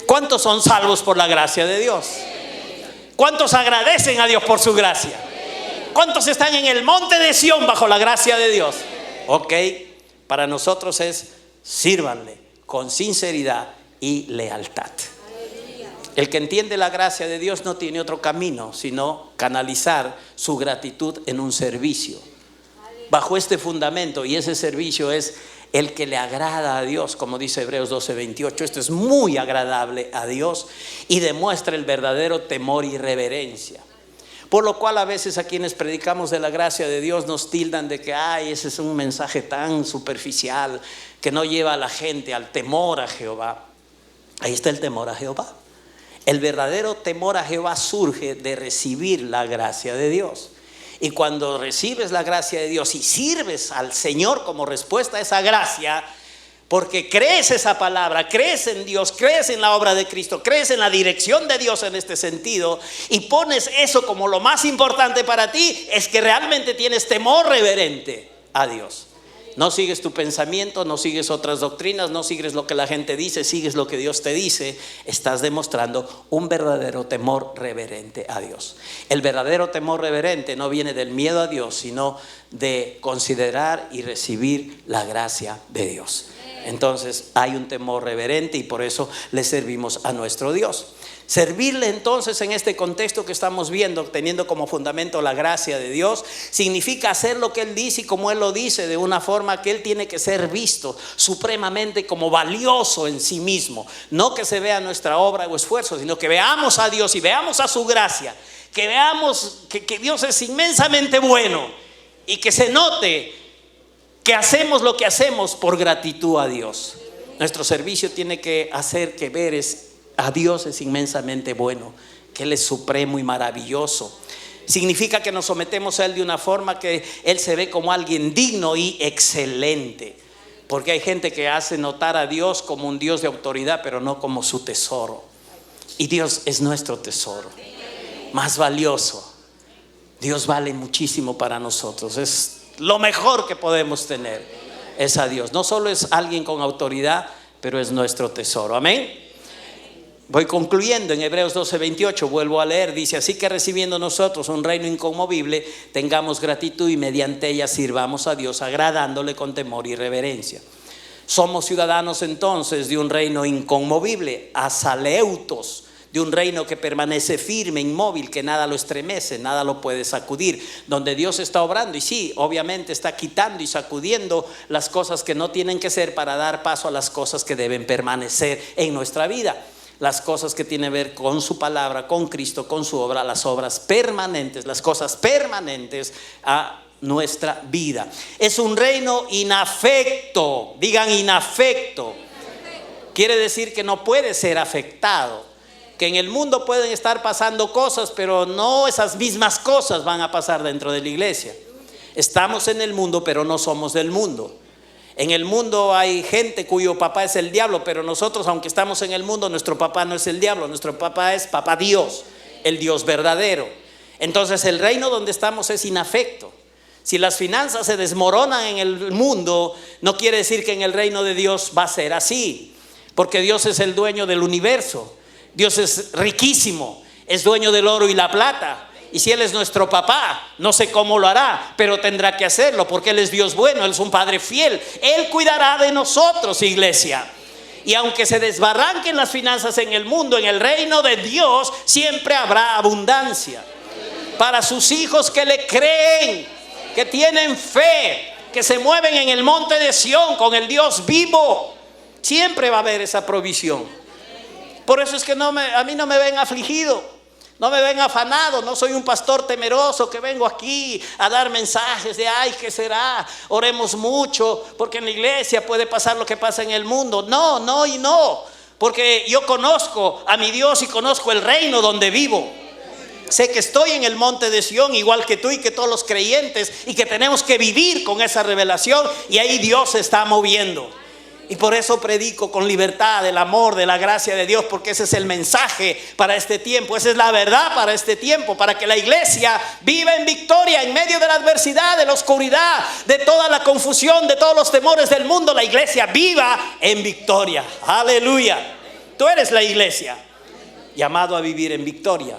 ¿Cuántos son salvos por la gracia de Dios? ¿Cuántos agradecen a Dios por su gracia? ¿Cuántos están en el monte de Sión bajo la gracia de Dios? Ok, para nosotros es: sírvanle con sinceridad y lealtad. El que entiende la gracia de Dios no tiene otro camino sino canalizar su gratitud en un servicio bajo este fundamento, y ese servicio es el que le agrada a Dios, como dice Hebreos 12, 28. Esto es muy agradable a Dios y demuestra el verdadero temor y reverencia. Por lo cual a veces a quienes predicamos de la gracia de Dios nos tildan de que ese es un mensaje tan superficial que no lleva a la gente al temor a Jehová. Ahí está el temor a Jehová. El verdadero temor a Jehová surge de recibir la gracia de Dios. Y cuando recibes la gracia de Dios y sirves al Señor como respuesta a esa gracia, porque crees esa palabra, crees en Dios, crees en la obra de Cristo, crees en la dirección de Dios en este sentido, y pones eso como lo más importante para ti, es que realmente tienes temor reverente a Dios. No sigues tu pensamiento, no sigues otras doctrinas, no sigues lo que la gente dice, sigues lo que Dios te dice. Estás demostrando un verdadero temor reverente a Dios. El verdadero temor reverente no viene del miedo a Dios, sino de considerar y recibir la gracia de Dios. Entonces hay un temor reverente y por eso le servimos a nuestro Dios. Servirle entonces en este contexto que estamos viendo, teniendo como fundamento la gracia de Dios, significa hacer lo que Él dice y como Él lo dice, de una forma que Él tiene que ser visto supremamente como valioso en sí mismo. No que se vea nuestra obra o esfuerzo, sino que veamos a Dios y veamos a su gracia, que veamos que Dios es inmensamente bueno y que se note que hacemos lo que hacemos por gratitud a Dios. Nuestro servicio tiene que hacer que ver a Dios es inmensamente bueno, que Él es supremo y maravilloso. Significa que nos sometemos a Él de una forma que Él se ve como alguien digno y excelente. Porque hay gente que hace notar a Dios como un Dios de autoridad, pero no como su tesoro. Y Dios es nuestro tesoro más valioso. Dios vale muchísimo para nosotros. Es lo mejor que podemos tener, es a Dios. No solo es alguien con autoridad, pero es nuestro tesoro. Amén. Voy concluyendo en Hebreos 12:28, vuelvo a leer, dice: así que recibiendo nosotros un reino inconmovible, tengamos gratitud y mediante ella sirvamos a Dios, agradándole con temor y reverencia. Somos ciudadanos entonces de un reino inconmovible, asaleutos, de un reino que permanece firme, inmóvil, que nada lo estremece, nada lo puede sacudir, donde Dios está obrando. Y sí, obviamente está quitando y sacudiendo las cosas que no tienen que ser para dar paso a las cosas que deben permanecer en nuestra vida. Las cosas que tienen que ver con su palabra, con Cristo, con su obra, las obras permanentes, las cosas permanentes a nuestra vida. Es un reino inafecto, digan inafecto. Quiere decir que no puede ser afectado. Que en el mundo pueden estar pasando cosas, pero no esas mismas cosas van a pasar dentro de la iglesia. Estamos en el mundo, pero no somos del mundo. En el mundo hay gente cuyo papá es el diablo, pero nosotros, aunque estamos en el mundo, nuestro papá no es el diablo, nuestro papá es papá Dios, el Dios verdadero. Entonces el reino donde estamos es inafecto. Si las finanzas se desmoronan en el mundo, no quiere decir que en el reino de Dios va a ser así, porque Dios es el dueño del universo. Dios es riquísimo, es dueño del oro y la plata. Y si Él es nuestro papá, no sé cómo lo hará, pero tendrá que hacerlo porque Él es Dios bueno, Él es un Padre fiel. Él cuidará de nosotros, iglesia. Y aunque se desbarranquen las finanzas en el mundo, en el reino de Dios siempre habrá abundancia para sus hijos que le creen, que tienen fe, que se mueven en el monte de Sión con el Dios vivo. Siempre va a haber esa provisión. Por eso es que a mí no me ven afligido, no me ven afanado. No soy un pastor temeroso que vengo aquí a dar mensajes de ay, ¿qué será? Oremos mucho porque en la iglesia puede pasar lo que pasa en el mundo. No y no, porque yo conozco a mi Dios y conozco el reino donde vivo. Sé que estoy en el monte de Sión igual que tú y que todos los creyentes, y que tenemos que vivir con esa revelación, y ahí Dios se está moviendo. Y por eso predico con libertad del amor, de la gracia de Dios, porque ese es el mensaje para este tiempo, esa es la verdad para este tiempo, para que la iglesia viva en victoria en medio de la adversidad, de la oscuridad, de toda la confusión, de todos los temores del mundo. La iglesia viva en victoria. Aleluya. Tú eres la iglesia, llamado a vivir en victoria.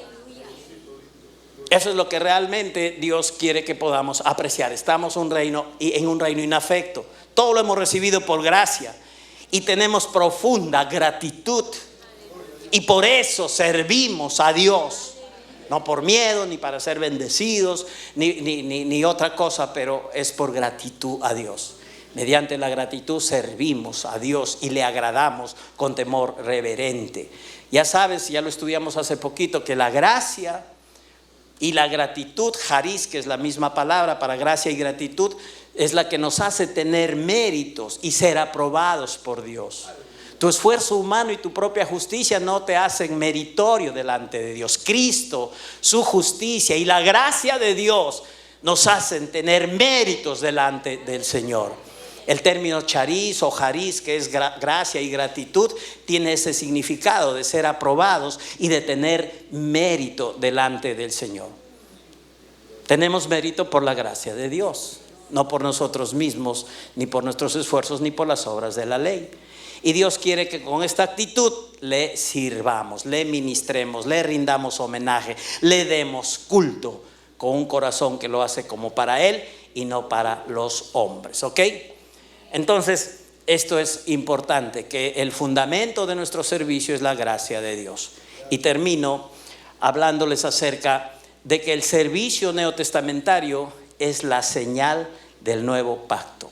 Eso es lo que realmente Dios quiere que podamos apreciar. Estamos en un reino inafecto. Todo lo hemos recibido por gracia y tenemos profunda gratitud, y por eso servimos a Dios, no por miedo ni para ser bendecidos ni otra cosa, pero es por gratitud a Dios. Mediante la gratitud servimos a Dios y le agradamos con temor reverente. Ya sabes, ya lo estudiamos hace poquito, que la gracia y la gratitud, charis, que es la misma palabra para gracia y gratitud, es la que nos hace tener méritos y ser aprobados por Dios. Tu esfuerzo humano y tu propia justicia no te hacen meritorio delante de Dios. Cristo, su justicia y la gracia de Dios nos hacen tener méritos delante del Señor. El término chariz o jariz, que es gracia y gratitud, tiene ese significado de ser aprobados y de tener mérito delante del Señor. Tenemos mérito por la gracia de Dios, no por nosotros mismos, ni por nuestros esfuerzos, ni por las obras de la ley. Y Dios quiere que con esta actitud le sirvamos, le ministremos, le rindamos homenaje, le demos culto con un corazón que lo hace como para Él y no para los hombres, ¿ok? Entonces, esto es importante, que el fundamento de nuestro servicio es la gracia de Dios. Y termino hablándoles acerca de que el servicio neotestamentario es la señal del nuevo pacto.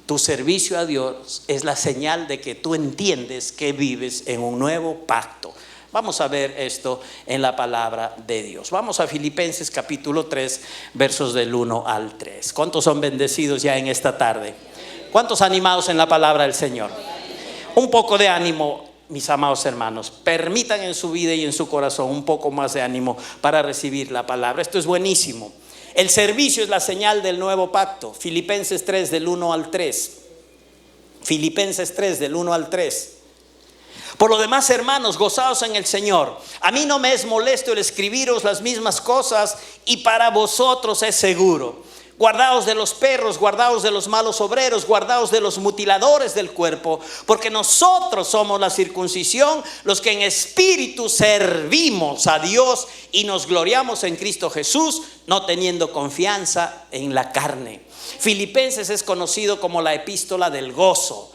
Tu servicio a Dios es la señal de que tú entiendes que vives en un nuevo pacto. Vamos a ver esto en la palabra de Dios. Vamos a Filipenses capítulo 3, versos del 1 al 3. ¿Cuántos son bendecidos ya en esta tarde? ¿Cuántos animados en la palabra del Señor? Un poco de ánimo, mis amados hermanos. Permitan en su vida y en su corazón un poco más de ánimo para recibir la palabra. Esto es buenísimo. El servicio es la señal del nuevo pacto. Filipenses 3 del 1 al 3. Filipenses 3 del 1 al 3. Por lo demás, hermanos, gozaos en el Señor. A mí no me es molesto el escribiros las mismas cosas, y para vosotros es seguro. Guardaos de los perros, guardaos de los malos obreros, guardaos de los mutiladores del cuerpo, porque nosotros somos la circuncisión, los que en espíritu servimos a Dios y nos gloriamos en Cristo Jesús, no teniendo confianza en la carne. Filipenses es conocido como la epístola del gozo.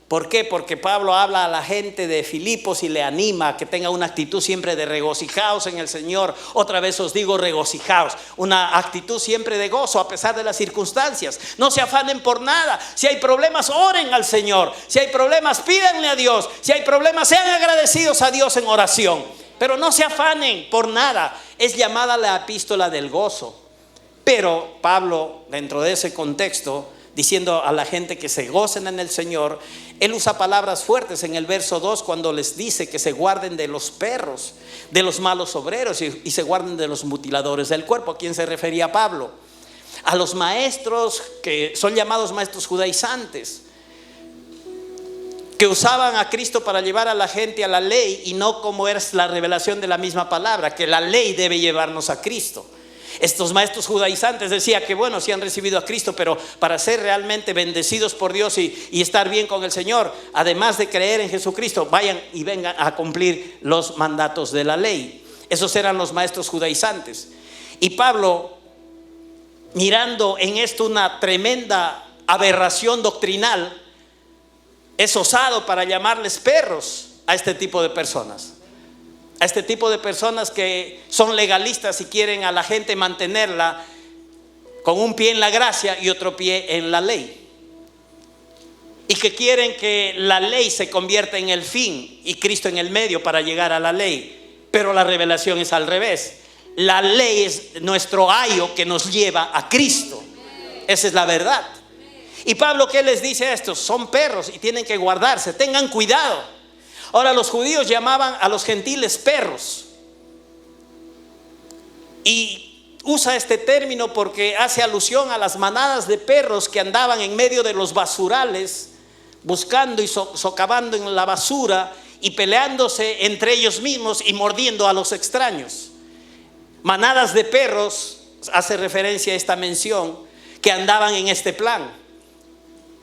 ¿Por qué? Porque Pablo habla a la gente de Filipos y le anima a que tenga una actitud siempre de regocijaos en el Señor. Otra vez os digo regocijaos, una actitud siempre de gozo a pesar de las circunstancias. No se afanen por nada. Si hay problemas, oren al Señor. Si hay problemas, pídanle a Dios. Si hay problemas, sean agradecidos a Dios en oración. Pero no se afanen por nada. Es llamada la epístola del gozo. Pero Pablo, dentro de ese contexto, diciendo a la gente que se gocen en el Señor, él usa palabras fuertes en el verso 2 cuando les dice que se guarden de los perros, de los malos obreros y se guarden de los mutiladores del cuerpo. ¿A quién se refería Pablo? A los maestros que son llamados maestros judaizantes, que usaban a Cristo para llevar a la gente a la ley y no como es la revelación de la misma palabra, que la ley debe llevarnos a Cristo. Estos maestros judaizantes decían que bueno, sí han recibido a Cristo, pero para ser realmente bendecidos por Dios y estar bien con el Señor, además de creer en Jesucristo, vayan y vengan a cumplir los mandatos de la ley. Esos eran los maestros judaizantes. Y Pablo, mirando en esto una tremenda aberración doctrinal, es osado para llamarles perros a este tipo de personas. A este tipo de personas que son legalistas y quieren a la gente mantenerla con un pie en la gracia y otro pie en la ley, y que quieren que la ley se convierta en el fin y Cristo en el medio para llegar a la ley. Pero la revelación es al revés. La ley es nuestro ayo que nos lleva a Cristo. Esa es la verdad. Y Pablo, ¿qué les dice a estos? Son perros y tienen que guardarse, tengan cuidado. Ahora, los judíos llamaban a los gentiles perros, y usa este término porque hace alusión a las manadas de perros que andaban en medio de los basurales buscando y socavando en la basura y peleándose entre ellos mismos y mordiendo a los extraños. Manadas de perros hace referencia a esta mención, que andaban en este plan,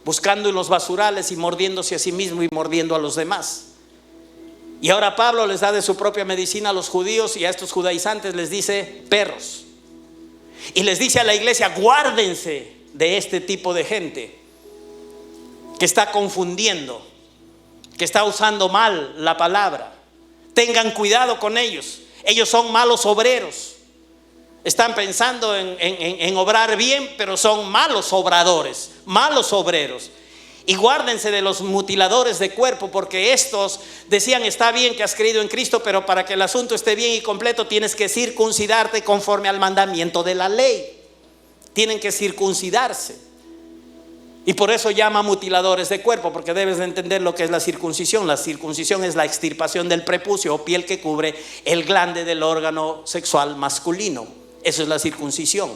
buscando en los basurales y mordiéndose a sí mismo y mordiendo a los demás. Y ahora Pablo les da de su propia medicina a los judíos, y a estos judaizantes les dice perros. Y les dice a la iglesia: guárdense de este tipo de gente que está confundiendo, que está usando mal la palabra. Tengan cuidado con ellos. Ellos son malos obreros. Están pensando en obrar bien, pero son malos obradores, malos obreros. Y guárdense de los mutiladores de cuerpo, porque estos decían: está bien que has creído en Cristo, pero para que el asunto esté bien y completo tienes que circuncidarte conforme al mandamiento de la ley. Tienen que circuncidarse. Y por eso llama mutiladores de cuerpo, porque debes de entender lo que es la circuncisión. La circuncisión es la extirpación del prepucio o piel que cubre el glande del órgano sexual masculino. Eso es la circuncisión.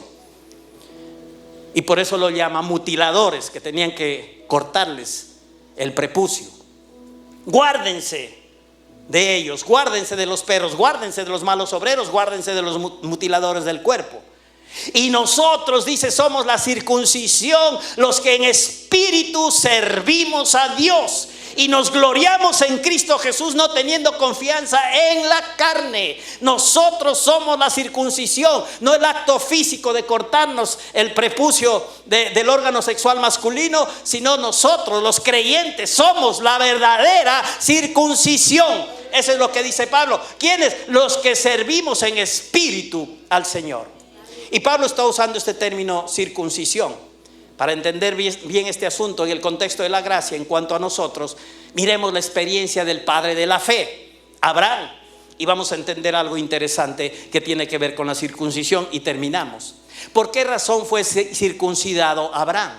Y por eso lo llama mutiladores, que tenían que cortarles el prepucio. Guárdense de ellos, guárdense de los perros, guárdense de los malos obreros, guárdense de los mutiladores del cuerpo. Y nosotros, dice, somos la circuncisión, los que en espíritu servimos a Dios y nos gloriamos en Cristo Jesús, no teniendo confianza en la carne. Nosotros somos la circuncisión, no el acto físico de cortarnos el prepucio del órgano sexual masculino, sino nosotros, los creyentes, somos la verdadera circuncisión. Eso es lo que dice Pablo. ¿Quiénes? Los que servimos en espíritu al Señor. Y Pablo está usando este término circuncisión para entender bien este asunto en el contexto de la gracia. En cuanto a nosotros, miremos la experiencia del padre de la fe, Abraham, y vamos a entender algo interesante que tiene que ver con la circuncisión y terminamos. ¿Por qué razón fue circuncidado Abraham?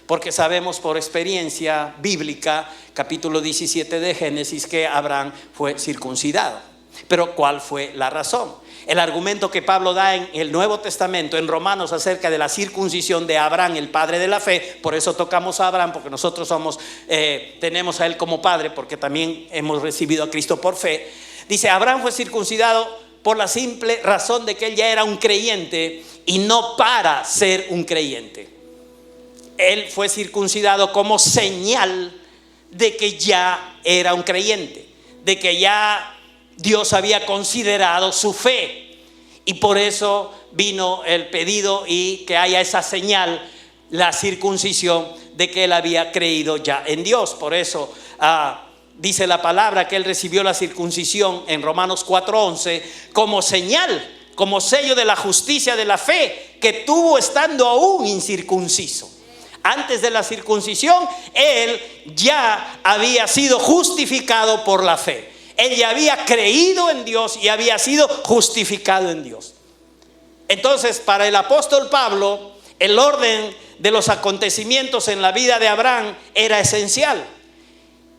Porque sabemos por experiencia bíblica, capítulo 17 de Génesis, que Abraham fue circuncidado. Pero ¿cuál fue la razón? El argumento que Pablo da en el Nuevo Testamento, en Romanos, acerca de la circuncisión de Abraham, el padre de la fe. Por eso tocamos a Abraham, porque nosotros tenemos a él como padre, porque también hemos recibido a Cristo por fe. Dice, Abraham fue circuncidado por la simple razón de que él ya era un creyente y no para ser un creyente. Él fue circuncidado como señal de que ya era un creyente, de que ya Dios había considerado su fe, y por eso vino el pedido y que haya esa señal, la circuncisión, de que él había creído ya en Dios. Por eso dice la palabra que él recibió la circuncisión en Romanos 4:11 como señal, como sello de la justicia de la fe que tuvo estando aún incircunciso. Antes de la circuncisión, él ya había sido justificado por la fe. Él ya había creído en Dios y había sido justificado en Dios. Entonces, para el apóstol Pablo, el orden de los acontecimientos en la vida de Abraham era esencial.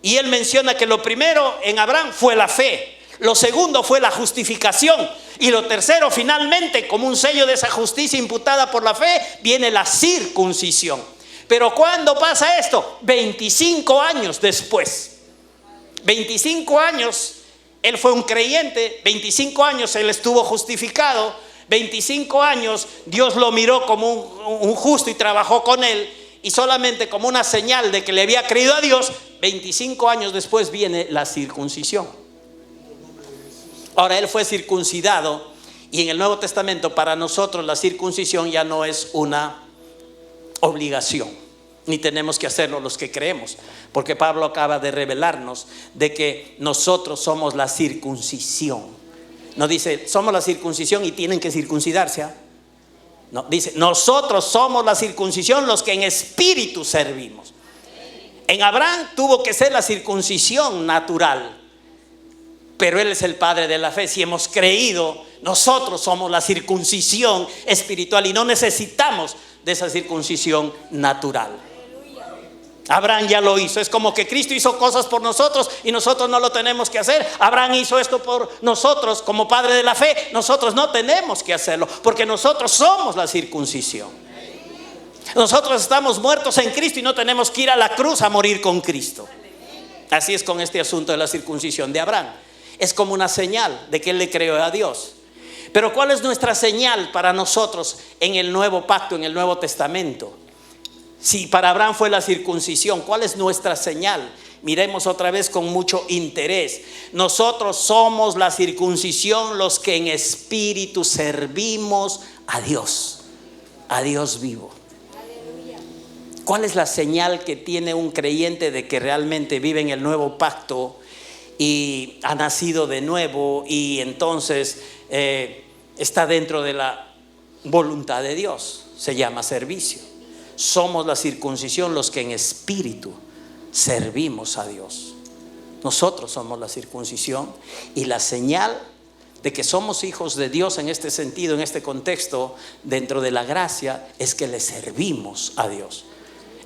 Y él menciona que lo primero en Abraham fue la fe, lo segundo fue la justificación, y lo tercero, finalmente, como un sello de esa justicia imputada por la fe, viene la circuncisión. Pero ¿cuándo pasa esto? 25 años después. 25 años él fue un creyente, 25 años él estuvo justificado, 25 años Dios lo miró como un justo y trabajó con él, y solamente como una señal de que le había creído a Dios, 25 años después viene la circuncisión. Ahora él fue circuncidado, y en el Nuevo Testamento para nosotros la circuncisión ya no es una obligación, ni tenemos que hacerlo los que creemos, porque Pablo acaba de revelarnos de que nosotros somos la circuncisión. No dice somos la circuncisión y tienen que circuncidarse, no, dice nosotros somos la circuncisión, los que en espíritu servimos. En Abraham tuvo que ser la circuncisión natural, pero él es el padre de la fe. Si hemos creído, nosotros somos la circuncisión espiritual y no necesitamos de esa circuncisión natural. Abraham ya lo hizo. Es como que Cristo hizo cosas por nosotros y nosotros no lo tenemos que hacer. Abraham hizo esto por nosotros como padre de la fe. Nosotros no tenemos que hacerlo, porque nosotros somos la circuncisión. Nosotros estamos muertos en Cristo y no tenemos que ir a la cruz a morir con Cristo. Así es con este asunto de la circuncisión de Abraham. Es como una señal de que él le creyó a Dios. Pero ¿cuál es nuestra señal para nosotros en el nuevo pacto, en el Nuevo Testamento? Si para Abraham fue la circuncisión, ¿cuál es nuestra señal? Miremos otra vez con mucho interés. Nosotros somos la circuncisión, los que en espíritu servimos a Dios vivo. ¿Cuál es la señal que tiene un creyente de que realmente vive en el nuevo pacto y ha nacido de nuevo y entonces está dentro de la voluntad de Dios? Se llama servicio. Somos la circuncisión, los que en espíritu servimos a Dios. Nosotros somos la circuncisión, y la señal de que somos hijos de Dios en este sentido, en este contexto, dentro de la gracia, es que le servimos a Dios.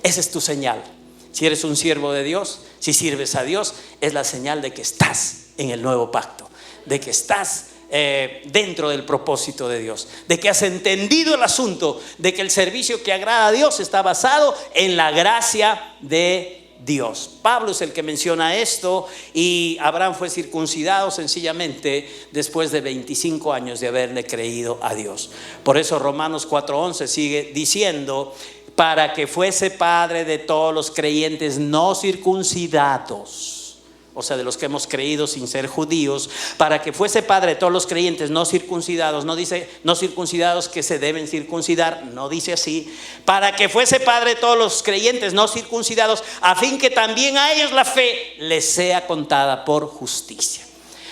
Esa es tu señal. Si eres un siervo de Dios, si sirves a Dios, es la señal de que estás en el nuevo pacto, de que estás dentro del propósito de Dios, de que has entendido el asunto de que el servicio que agrada a Dios está basado en la gracia de Dios. Pablo es el que menciona esto, y Abraham fue circuncidado sencillamente después de 25 años de haberle creído a Dios. Por eso Romanos 4:11 sigue diciendo: para que fuese padre de todos los creyentes no circuncidados, o sea, de los que hemos creído sin ser judíos, para que fuese padre de todos los creyentes no circuncidados. No dice no circuncidados que se deben circuncidar, no dice así. Para que fuese padre de todos los creyentes no circuncidados, a fin que también a ellos la fe les sea contada por justicia.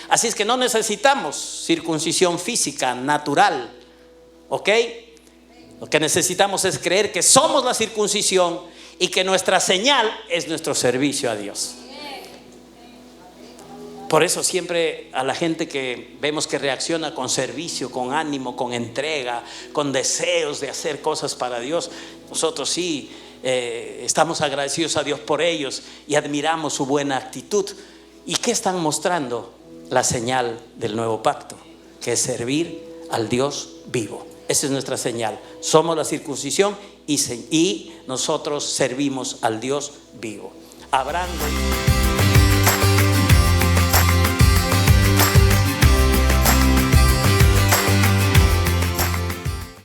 Así es que no necesitamos circuncisión física, natural, ¿ok? Lo que necesitamos es creer que somos la circuncisión y que nuestra señal es nuestro servicio a Dios. Por eso siempre a la gente que vemos que reacciona con servicio, con ánimo, con entrega, con deseos de hacer cosas para Dios, nosotros sí estamos agradecidos a Dios por ellos y admiramos su buena actitud. ¿Y qué están mostrando? La señal del nuevo pacto, que es servir al Dios vivo. Esa es nuestra señal. Somos la circuncisión y nosotros servimos al Dios vivo. Abraham